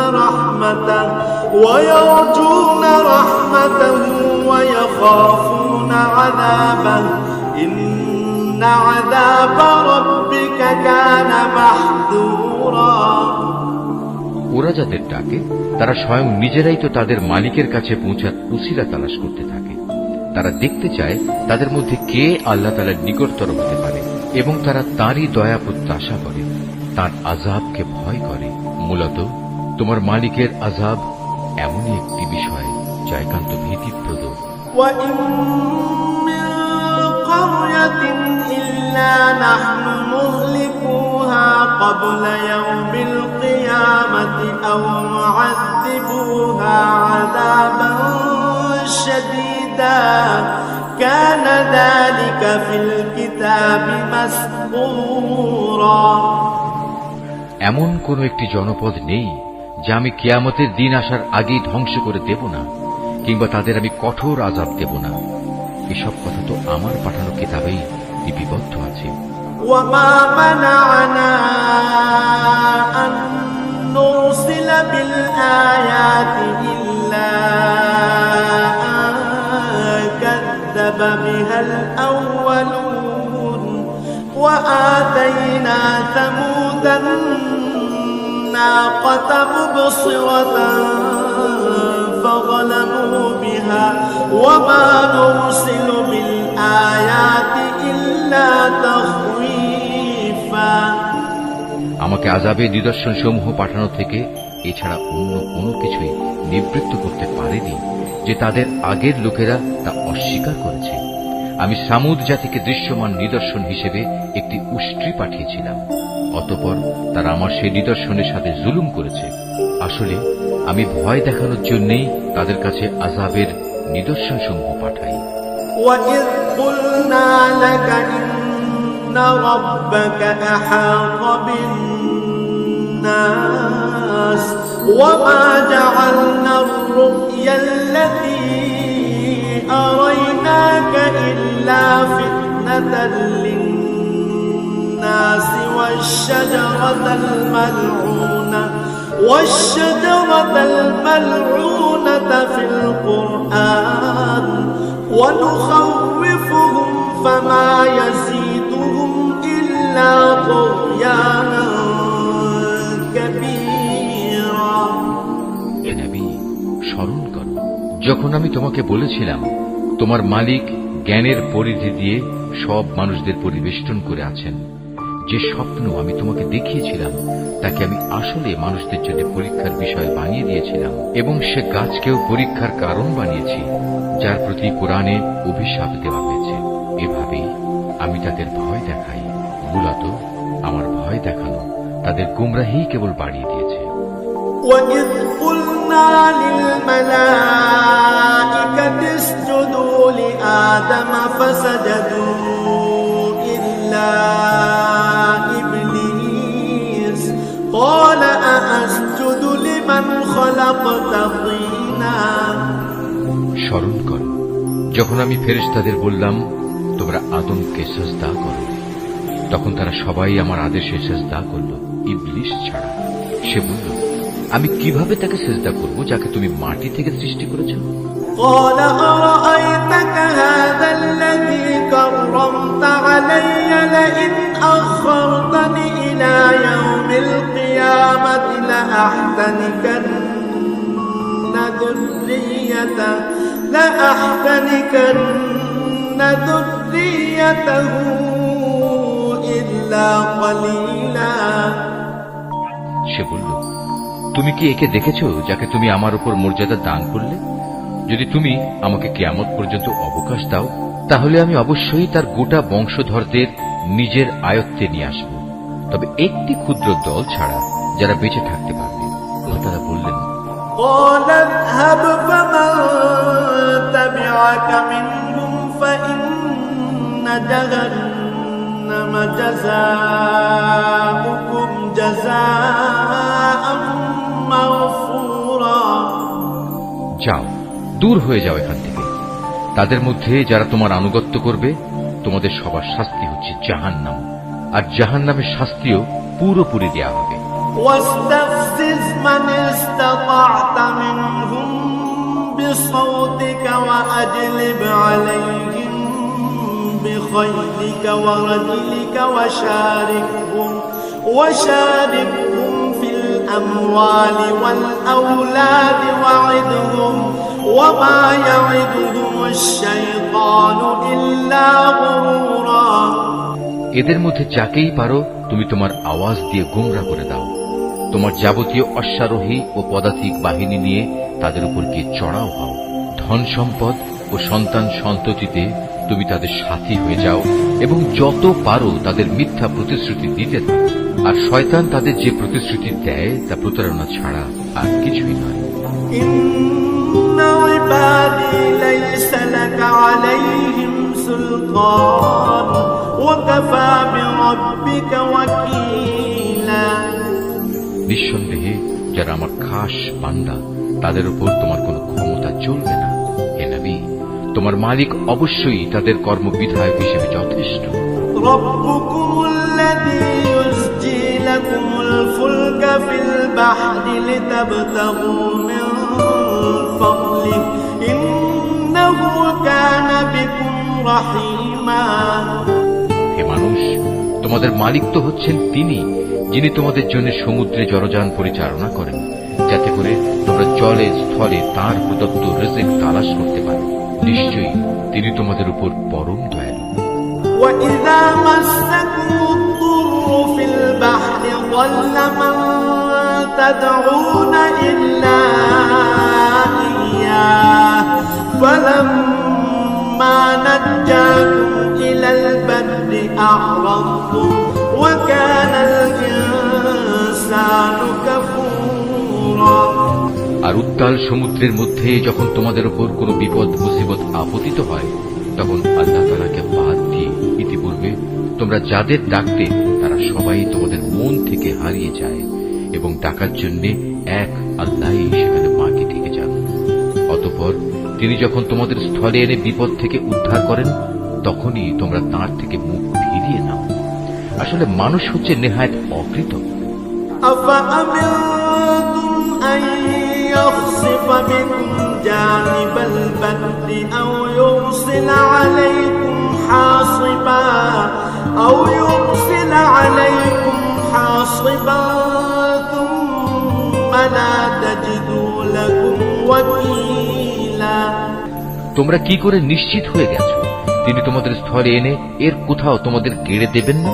S1: رحمته ويخافون عذابه إن عذاب ربك كان محذورا।
S3: ওরা যাদের ডাকে তারা স্বয়ং নিজেরাই তো তাদের মালিকের কাছে পৌঁছার উসিলা তালাশ করতে থাকে। তারা দেখতে চায় তাদের মধ্যে কে আল্লাহ তাআলার নিকটতর হতে পারে এবং তারা তাঁরই দয়া প্রত্যাশা করে, তাঁর আযাবকে ভয় করে। মূলত তোমার মালিকের আযাব এমনই একটি বিষয় যা একান্ত ভীতিপ্রদ।
S1: وإن من قرية إلا نحن مهلكوها قبل يوم القيامة أو معذبوها عذابا شديدا كان ذلك في الكتاب مسطورا।
S3: এমন কোন একটি জনপদ নেই যা আমি কিয়ামতের দিন আসার আগেই ধ্বংস করে দেব না, কিংবা তাদের আমি কঠোর আযাব দেব না। এসব কথা তো আমার পাঠানো কিতাবেই লিপিবদ্ধ আছে।
S1: وما منعنا أن نرسل بالآيات إلا أن كذب بها الأولون وآتينا ثمود الناقة مبصرة فظلموا بها وما نرسل بالآيات إلا تخويفا।
S3: আমাকে আযাবে নিদর্শন সমূহ পাঠানো থেকে এছাড়া অন্য কোনো কিছুই নিবৃত্ত করতে পারেনি যে তাদের আগের লোকেরা তা অস্বীকার করেছে। আমি সামুদ জাতিকে দৃশ্যমান নিদর্শন হিসেবে একটি উষ্ট্রি পাঠিয়েছিলাম, অতঃপর তারা আমার সেই নিদর্শনের সাথে জুলুম করেছে। আসলে আমি ভয় দেখানোর জন্যই তাদের কাছে আযাবের নিদর্শন সমূহ পাঠাই।
S1: وَإِذْ قُلْنَا لَكَ إِنَّ رَبَّكَ أَحَاطَ بِالنَّاسِ وَمَا جَعَلْنَا الرُّؤْيَا الَّتِي أَرَيْنَاكَ إِلَّا فِتْنَةً لِلنَّاسِ وَالشَّجَرَةَ الْمَلْعُونَةَ فِي الْقُرْآنِ وَنُخَوِّفُهُمْ فَمَا يَزِيدُهُمْ إِلَّا طُغْيَانًا كَبِيرًا।
S3: হে নবী, স্মরণ করো যখন আমি তোমাকে বলেছিলাম তোমার মালিক জ্ঞানের পরিধি দিয়ে সব মানুষদের পরিবেষ্টন করে আছেন। যে স্বপ্ন আমি তোমাকে দেখিয়েছিলাম তাকে আমি আসলে মানুষদের জন্য পরীক্ষার বিষয় বানিয়ে দিয়েছিলাম, এবং সে গাছকেও পরীক্ষার কারণ বানিয়েছি যার প্রতি কোরআনে অভিশাপ দেওয়া হয়েছে। এভাবেই আমি তাদের ভয় দেখাই। মূলত আমার ভয় দেখানো তাদের গুমরাহি কেবল বাড়িয়ে দিয়েছে।
S1: وَإِذْ قُلْنَا لِلْمَلَائِكَةِ اسْجُدُوا لِآدَمَ فَسَجَدُوا إِلَّا إِبْلِيسَ قَالَ أَأَسْجُدُ لِمَنْ خَلَقْتَ طِينًا।
S3: স্মরণ করো যখন আমি ফেরেশতাদের বললাম তোমরা আদমকে সিজদা করো, তখন তারা সবাই আমার আদেশে সিজদা করল, ইবলিস ছাড়া। সে বলল, আমি কিভাবে তাকে সিজদা করব যাকে তুমি মাটি থেকে সৃষ্টি করেছো?
S1: قال أرأيتك هذا الذي كرمت علي لئن أخرتني إلى يوم القيامة لأحتنكن ذريته إلا قليلا।
S3: সে বলল, তুমি কি একে দেখেছো যাকে তুমি আমার উপর মর্যাদা দান করলে? যদি তুমি আমাকে কিয়ামত পর্যন্ত অবকাশ দাও তাহলে আমি অবশ্যই তার গোটা বংশধরদের নিজের আয়ত্তে নিয়ে আসব, তবে একটি ক্ষুদ্র দল ছাড়া যারা বেঁচে থাকতে পারবে। তারা বললেন,
S1: قال اذهب فمن تبعك منهم فإن جهنم جزاؤكم جزاء موفورا।
S3: যাও, দূর হয়ে যাও এখান থেকে। তাদের মধ্যে যারা তোমার আনুগত্য করবে তোমাদের সবার শাস্তি হচ্ছে জাহান্নাম, আর জাহান্নামের শাস্তিও পুরোপুরি দেয়া হবে।
S1: واستفزز من استطعت منهم بصوتك وأجلب عليهم بخيلك ورجلك وشاركهم في الأموال والأولاد وعدهم وما يعدهم الشيطان إلا غرورا।
S3: এদের মধ্যে যাকেই পারো তুমি তোমার আওয়াজ দিয়ে গোমরা করে দাও। তোমার যাবতীয় অশ্বারোহী ও পদাতিক বাহিনী নিয়ে তাদের উপর গিয়ে চড়াও হও। ধন সম্পদ ও সন্তান সন্ততিতে তুমি তাদের সাথী হয়ে যাও এবং যত পারো তাদের মিথ্যা প্রতিশ্রুতি দিতে দাও। আর শয়তান তাদের যে প্রতিশ্রুতি দেয় তা প্রতারণা ছাড়া আর কিছুই নয়।
S1: ইন্না ইবাদি লাইসা লাকা আলাইহিম সুলতান ওয়া কাফা বিরাব্বিকা ওয়াকিলা।
S3: নিঃসন্দেহে যারা আমার খাস বান্দা তাদের উপর তোমার কোনো ক্ষমতা চলবে না। হে নবী, তোমার মালিক অবশ্যই তাদের কর্মবিধায়ক হিসেবে যথেষ্ট।
S1: রব্বুকুমুল্লাযী ইউসজি লাকুমুল ফুলকা ফিল বাহরি লিতাবতাগু মিন ফাদলিহি ইন্নাহু কানা বিকুম রাহিমা।
S3: হে মানুষ, তোমাদের মালিক তো হচ্ছেন তিনি যিনি তোমাদের জন্য সমুদ্রে জলযান পরিচালনা করেন, যাতে করে তোমরা জলে স্থলে তাঁর প্রদত্ত রিজিক তালাশ করতে পারো। নিশ্চয়ই তিনি তোমাদের উপর পরম দয়ালু।
S1: وَإِذَا مَسَّكُمُ الضُّرُّ فِي الْبَحْرِ أضل من تدعون إلا إياه فلما نجاكم إلى البر أعرضتم وكان الإنسان كفورا
S3: আর উত্তাল সমুদ্রের মধ্যে যখন তোমাদের উপর কোনো বিপদ মুসিবত আপতিত হয়, তখন আল্লাহ তাআলাকে বাদ দিয়ে ইতিপূর্বে তোমরা যাদের ডাকতে তারা সবাই তোমাদের মন থেকে হারিয়ে যায় এবং ডাকার জন্য এক আল্লাহই সেখানে বাকি থেকে যান। অতঃপর তিনি যখন তোমাদের স্থলে এনে বিপদ থেকে উদ্ধার করেন, তখনই তোমরা তাঁর থেকে মুখ ফিরিয়ে নাও। আসলে মানুষ হচ্ছে নেহায়েত অকৃতজ্ঞ।
S1: يخسف بكم جانب البر أو يرسل عليكم حاصبا ثم لا تجدوا لكم وكيلا
S3: তোমরা কি করে নিশ্চিত হয়ে গেছো তিনি তোমাদের স্থলে এনে এর কোথাও তোমাদের গেড়ে দেবেন না,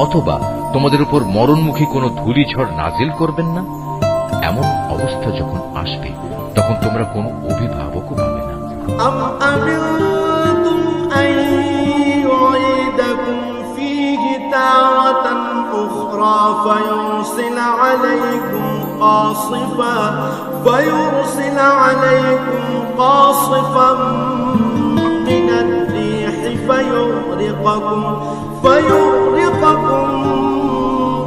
S3: অথবা তোমাদের উপর মরণমুখী কোনো ধূলিঝড় নাজিল করবেন না? এমন অবস্থা যখন আসবে তখন তোমরা কোনো অভিভাবকও পাবে না।
S1: أم أمنتم أن يعيدكم فيه تارة أخرى فيرسل عليكم قاصفا من الريح فيغرقكم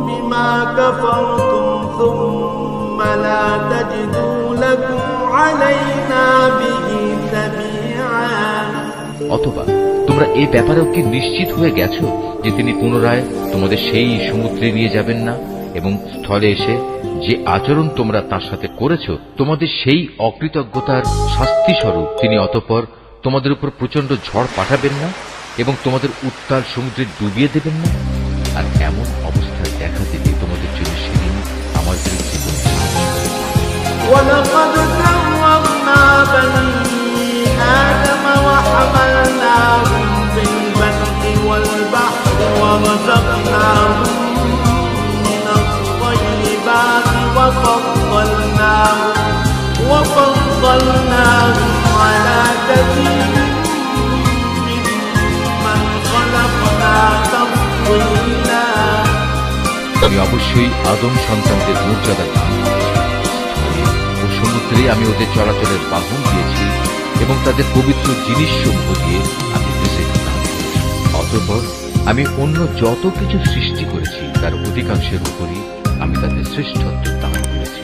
S1: بما كفرتم ثم لا تجدوا لكم علينا به تبيعا
S3: অথবা তোমরা এই ব্যাপারেও কি নিশ্চিত হয়ে গেছো যে তিনি পুনরায় তোমাদের সেই সমুদ্রে নিয়ে যাবেন না এবং স্থলে এসে যে আচরণ তোমরা তার সাথে করেছ তোমাদের সেই অকৃতজ্ঞতার শাস্তি স্বরূপ তিনি অতঃপর তোমাদের উপর প্রচন্ড ঝড় পাঠাবেন না এবং তোমাদের উত্তাল সমুদ্রে ডুবিয়ে দেবেন না? আর এমন অবস্থা দেখা দিলে তোমাদের জন্য সেদিন আমার বিরুদ্ধে
S1: ولقد كرمنا بني آدم وحملناهم في البر والبحر ورزقناهم من الطيبات وفضلناهم على كثير ممن خلقنا تفضيلا
S3: আমি অবশ্যই আদম সন্তানদের মর্যাদা দান ও সমুদ্রে আমি ওদের চলাচলের বাহন দিয়েছি এবং তাদের পবিত্র জিনিসসমূহ দিয়ে আমি রিজিক দান করেছি। অতঃপর আমি অন্য যত কিছু সৃষ্টি করেছি তার অধিকাংশের উপরই আমি তাদের শ্রেষ্ঠত্ব দান করেছি।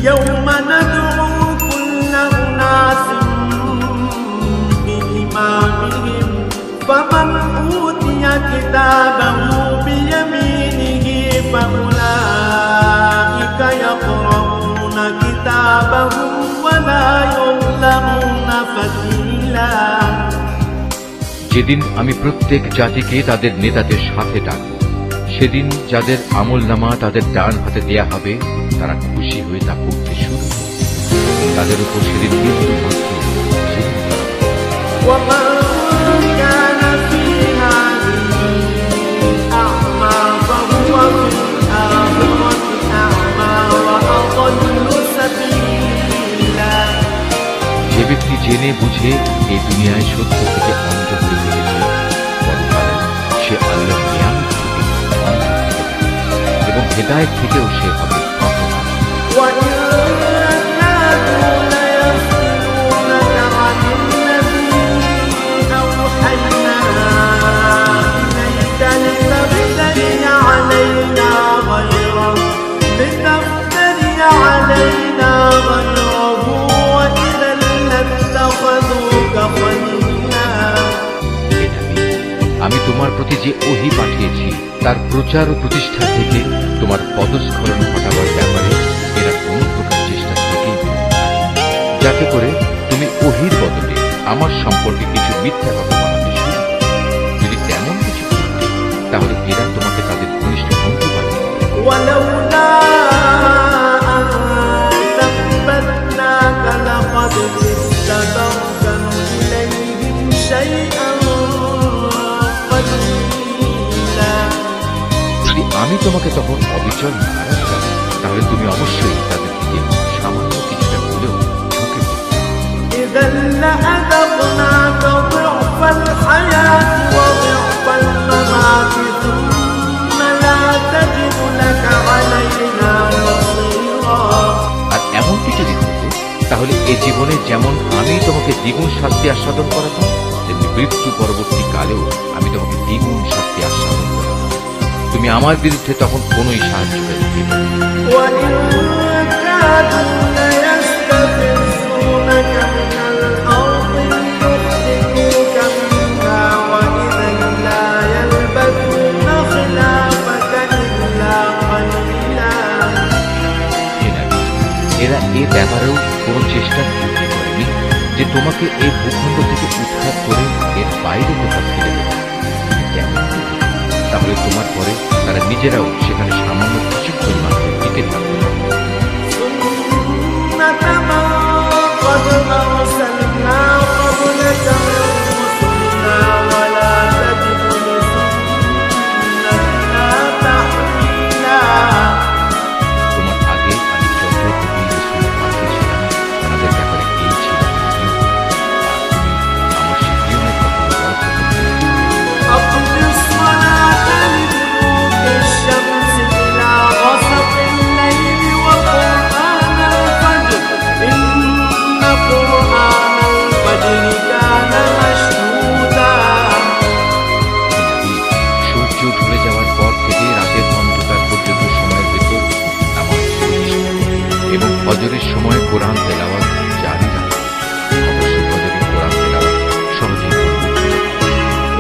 S1: يوم ندعو كل أناس بإمامهم فمن أوتي كتابه بيمينه فأولئك يقرؤون كتابهم ولا يظلمون فتيلا
S3: যেদিন আমি প্রত্যেক জাতিকে তাদের নেতাদের সাথে ডাকব, সেদিন যাদের আমলনামা তাদের ডান হাতে দেয়া হবে তারা খুশি হয়ে তা পড়তে শুরু করবে। তাদের উপর সেদিন বিন্দু মাত্র জুলুম করা হবে।
S1: ومن كان في هذه أعمى فهو في الآخرة أعمى وأضل سبيلا
S3: যে ব্যক্তি জেনে বুঝে এই দুনিয়ায় সত্য থেকে অন্ধ হয়ে গেছে, পরকালে সে আল্লাহর নিয়ামত থেকে অন্ধ হয়ে যাবে এবং হেদায়েত থেকেও সে হবে অপরাধ।
S1: وإن كادوا ليفتنونك عن الذي أوحينا إليك لتفتري علينا غيره وإذا لاتخذوك خليلا
S3: আমি তোমার প্রতি যে ওহী পাঠিয়েছি তার প্রচার ও প্রতিষ্ঠা থেকে তোমার পদস্খলন ঘটাবার ব্যাপারে এরা কোন প্রকার চেষ্টা থেকেই যাতে করে তুমি ওহীর বদলে আমার সম্পর্কে কিছু মিথ্যা কথা বানাতে শুরু করো। যদি তেমন কিছু করতে তাহলে এরা তোমাকে তাদের ঘনিষ্ঠ বন্ধু বানিয়ে দেবে।
S1: ولولا أن ثبتناك لقد كدت تركن إليهم شيئا قليلا
S3: যদি আমি তোমাকে তখন অবিচল চঞ্চল নারাজরা, তাহলে তুমি অবশ্যই তাদের দিকে সামান্য কিছুটা হলেও ঝুঁকে পড়বে।
S1: إذا لأذقناك ضعف الحياة وضعف الممات ثم لا تجد لك علينا نصيرا।
S3: আর এমনটি যদি হতো, তাহলে এ জীবনে যেমন আমি তোমাকে দ্বিগুণ শাস্তি আস্বাদন করাতাম, তেমনি মৃত্যু পরবর্তী কালেও আমি তোমাকে দ্বিগুণ শাস্তি আস্বাদন করাতাম। তুমি আমার বিরুদ্ধে তখন কোনোই সাহায্যকারী পেবে না।
S1: وإن كادوا ليستفزونك من الأرض ليخرجوك منها وإذا لا يلبثون خلافك إلا قليلا।
S3: এরা এ ব্যাপারেও কোনো চেষ্টা করেনি যে তোমাকে এই ভূখণ্ড থেকে উৎখাত করে এর বাইরে কোথাও ফিরে দেবে। তাহলে তোমার পরে তারা নিজেরাও সেখানে সামান্য কিছুক্ষণ মাত্র টিকে থাকবে।
S1: سنة من قد أرسلنا قبلك من رسلنا ولا تجد لسنتنا تحويلا।
S3: তোমার আগে আমি যত নবী রাসূল পাঠিয়েছিলাম তাদের ব্যাপারে এই ছিল নিয়ম। আর তুমি আমার সেই নিয়মের কখনো রদ করতে না।
S1: أقم الصلاة لدلوك الشمس إلى غسق الليل وقرآن الفجر إن قرآن الفجر كان مشهودا।
S3: সূর্য ঢলে যাওয়ার পর থেকে রাতের অন্ধকার পর্যন্ত সময়ের ভেতর নামাজ প্রতিষ্ঠা এবং ফজরের সময় কোরআন তেলাওয়াত জারি রাখা। অবশ্য ফজরের কোরআন তেলাওয়াত সহজেই করবে।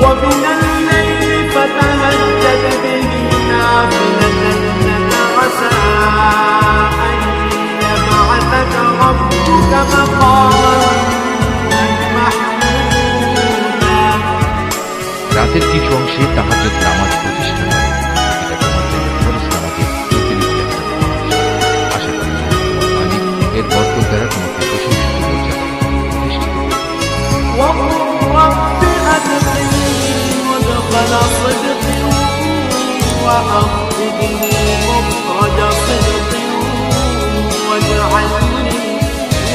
S1: ومن الليل فتهجد به نافلة لك عسى أن يبعثك ربك مقاما محمودا।
S3: রাতের কিছু অংশে তাহাজ্জুদ নামাজ প্রতিষ্ঠা করে। এটা তোমার জন্য ফরজ নামাজের অতিরিক্ত একটা নামাজ। আশা করি তোমার মালিক এর বরকত দ্বারা তোমাকে প্রশংসিত মর্যাদা প্রতিষ্ঠিত করবে।
S1: وقل رب أدخلني مدخل صدق وأخرجني مخرج صدق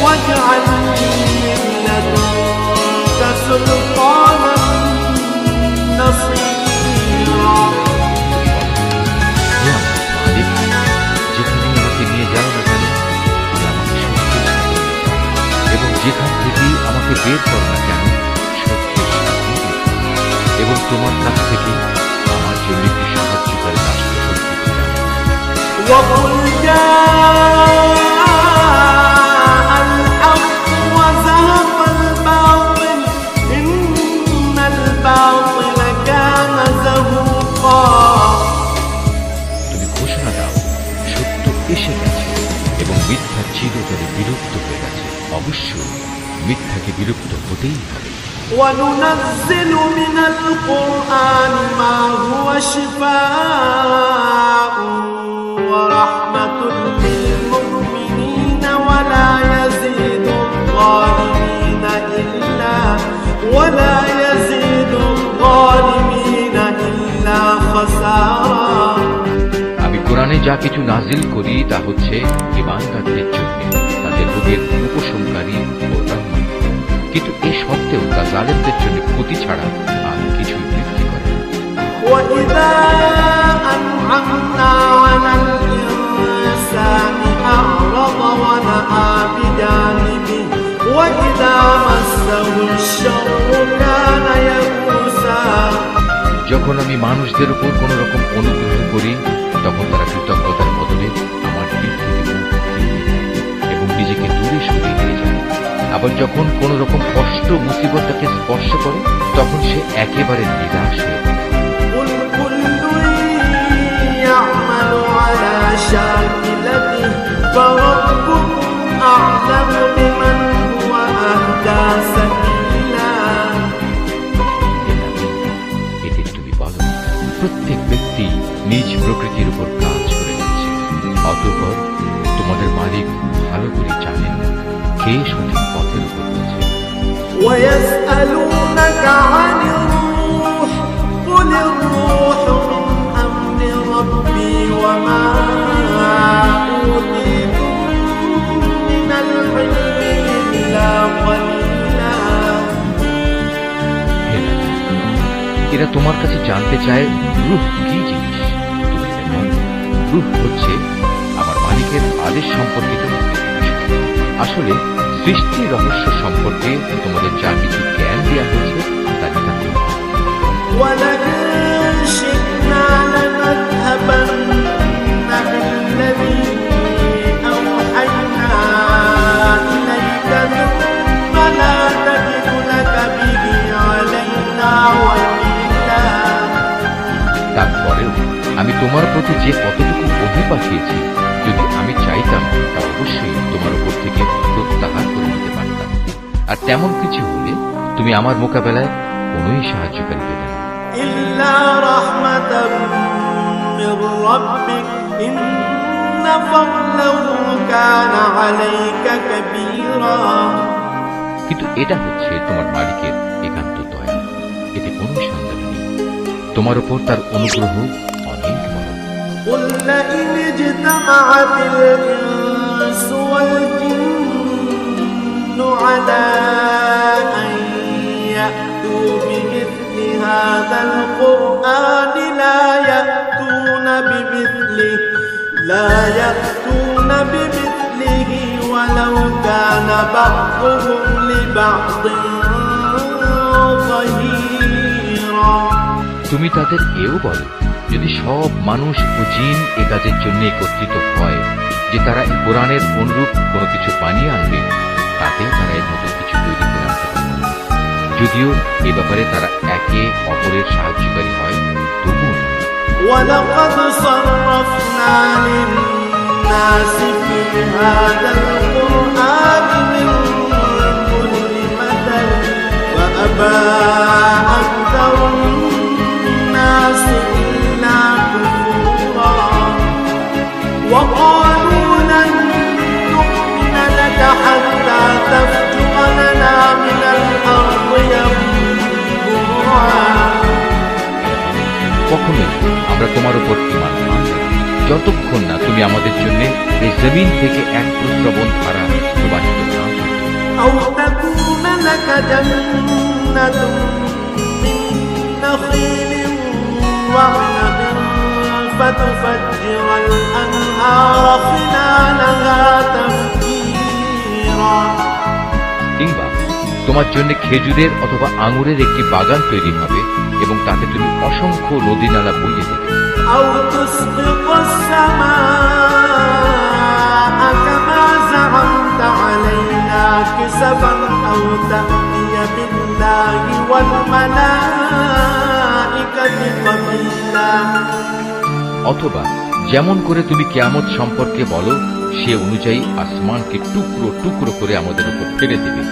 S1: واجعل لي من لدنك سلطانا نصيرا।
S3: হে আমার মালিক, যেখানে আমাকে নিয়ে যাও না কেন, তুমি আমাকে সত্যের সাথে নিয়ে যাও, এবং যেখান থেকেই আমাকে বের করো না কেন, সত্যের সাথে নিয়ে যাও, এবং তোমার কাছ থেকে আমার জন্য একটি সাহায্যকারী রাষ্ট্র শক্তি দাও।
S1: وقل جاء الحق وزهق الباطل إن الباطل كان زهوقا।
S3: তুমি ঘোষণা দাও, সত্য এসে গেছে এবং মিথ্যা চিরতরে বিলুপ্ত হয়ে গেছে। অবশ্যই মিথ্যাকে বিলুপ্ত হতেই হবে।
S1: وننزل من القرآن ما هو شفاء ورحمة للمؤمنين ولا يزيد الظالمين إلا خسارا।
S3: আমি কোরআনে যা কিছু নাজিল করি তা হচ্ছে ঈমানদারদের জন্য, তাদের রোগের উপশমকারী ও রহমত। কিন্তু এ সত্ত্বেও তা জালেমদের জন্য ক্ষতি ছাড়া আর কিছুই বৃদ্ধি করে না।
S1: وإذا أنعمنا على الإنسان أعرض ونأى بجانبه وإذا مسه الشر كان يئوسا।
S3: যখন আমি মানুষদের উপর কোন রকম অনুগ্রহ করি তখন তারা কৃতজ্ঞতার বদলে আমার দিক থেকে মুখ ফিরিয়ে নেয় এবং নিজেকে দূরে সরিয়ে দিয়ে যায়। আবার যখন কোন রকম কষ্ট মুসিবত তাকে স্পর্শ করে তখন সে একেবারে নিরাশ হয়ে পড়ে।
S1: قل كل يعمل على شاكلته فربكم أعلم بمن هو أهدى سبيلا।
S3: এদের তুমি বলো, প্রত্যেক ব্যক্তি নিজ প্রকৃতির উপর কাজ করে যাচ্ছে, অতঃপর তোমাদের মালিক ভালো করে জানেন কে সঠিক পথের উপর রয়েছে।
S1: ويسألونك عن الروح قل الروح من أمر ربي وما
S3: এরা তোমার কাছে জানতে চায় রূহ কি জিনিস। তুমি জানো, রূহ হচ্ছে আমার মালিকের আদেশ সম্পর্কিত একটি বিষয়। আসলে সৃষ্টির রহস্য সম্পর্কে তোমাদের যা কিছু জ্ঞান দেওয়া হয়েছে তা জানতে হবে।
S1: ولئن شئنا لنذهبن بالذي أوحينا إليك ثم لا تجد لك به علينا وكيلا।
S3: তারপরেও আমি তোমার প্রতি যে কতটুকু ওহী পাঠিয়েছি, যদি আমি চাইতাম তা অবশ্যই তোমার উপর থেকে প্রত্যাহার করে নিতে পারতাম। আর তেমন কিছু হলে তুমি আমার মোকাবেলায় কোনোই সাহায্যকারী পেতে না।
S1: إلا رحمة من ربك إن فضله كان عليك كبيرا।
S3: কিন্তু এটা হচ্ছে তোমার মালিকের একান্ত দয়া, এতে কোনো সন্দেহ নেই। তোমার উপর তার অনুগ্রহ অনেক বড়।
S1: قل لئن اجتمعت الإنس والجن على أن يأتوا بمثل هذا القرآن لا يأتون بمثله ولو كان بعضهم لبعض ظهيرا।
S3: তুমি তাদের এও বলো, যদি সব মানুষ ও জিন এ কাজের জন্য একত্রিত হয় যে তারা এই কোরআনের অনুরূপ কোনো কিছু বানিয়ে আনবে, তাতেও তারা এর মতো কিছু তৈরি করে আনতে পারবে না। যদিও এ ব্যাপারে তারা একে অপরের সাহায্যকারী হয়, তবুও
S1: ولقد صرفنا للناس في هذا القرآن من كل مثل فأبى أكثر الناس إلا كفورا وقالوا لن نؤمن لك حتى تفجر لنا من الأرض ينبوعا।
S3: কখনোই আমরা তোমার উপর ঈমান আনব না যতক্ষণ না তুমি আমাদের জন্য এই জমিন থেকে এক প্রস্রবণ ধারা প্রবাহিত না করো।
S1: أو تكون لك جنة من نخيل وعنب فتفجر الأنهار خلالها تفجيرا।
S3: কিংবা তোমার জন্য খেজুরের অথবা আঙুরের একটি বাগান তৈরি হবে এবং তাতে তুমি অসংখ্য নদী নালা বইয়ে দেবে।
S1: أو تسقط السماء كما زعمت علينا كسفا أو تأتي بالله والملائكة قبيلا।
S3: অথবা যেমন করে তুমি কিয়ামত সম্পর্কে বলো সে অনুযায়ী আসমানকে টুকরো টুকরো করে আমাদের উপর ফেলে দেবে,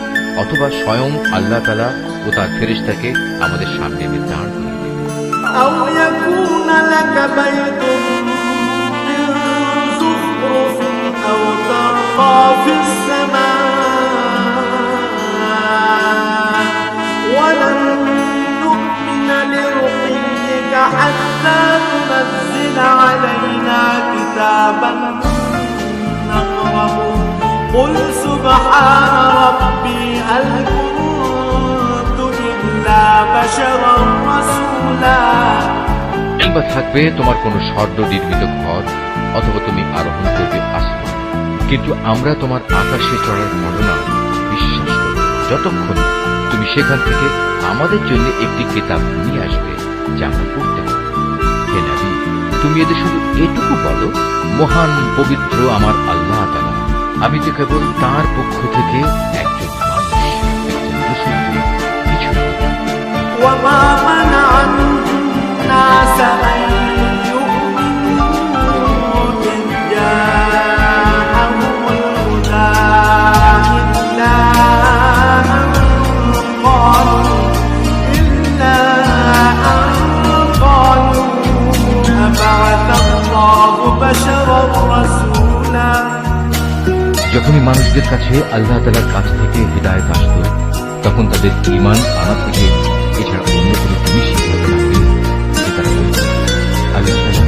S3: অথবা স্বয়ং আল্লাহ তাআলা ও তার ফেরেশতাকে আমাদের সামনে এনে দাঁড় করিয়ে দেবে।
S1: أو يكون لك بيت من زخرف أو ترقى في السماء ولن نؤمن لرقيك حتى تنزل علينا كتابا نقرأه قل سبحان ربي هل كنت إلا بشرا رسولا।
S3: কিংবা থাকবে তোমার কোনো স্বর্ণ নির্মিত ঘর, অথবা তুমি আরোহণ করবে আসমান, কিন্তু আমরা তোমার আকাশে চড়ার ঘটনা বিশ্বাস করব যতক্ষণ তুমি সেখান থেকে আমাদের জন্য একটি কিতাব নিয়ে আসবে যা আমরা পড়তে পারব। হে নবী, তুমি এদের শুধু এটুকু বলো, মহান পবিত্র আমার আল্লাহ তাআলা, আমি তো কেবল তাঁর পক্ষ থেকে একজন মানুষ, একজন রাসূল, কিছু না।
S1: وما منع الناس أن يؤمنوا إذ جاءهم الهدى إلا أن قالوا أبعث الله بشرا رسولا।
S3: যখনই মানুষদের কাছে আল্লাহ তাআলার কাছ থেকে হিদায়াত আসত, তখন তাদের ঈমান আনা থেকে এছাড়া অন্য কোনো জিনিস শিখাতে লাগবে যে তারা বলত, আল্লাহ তাআলা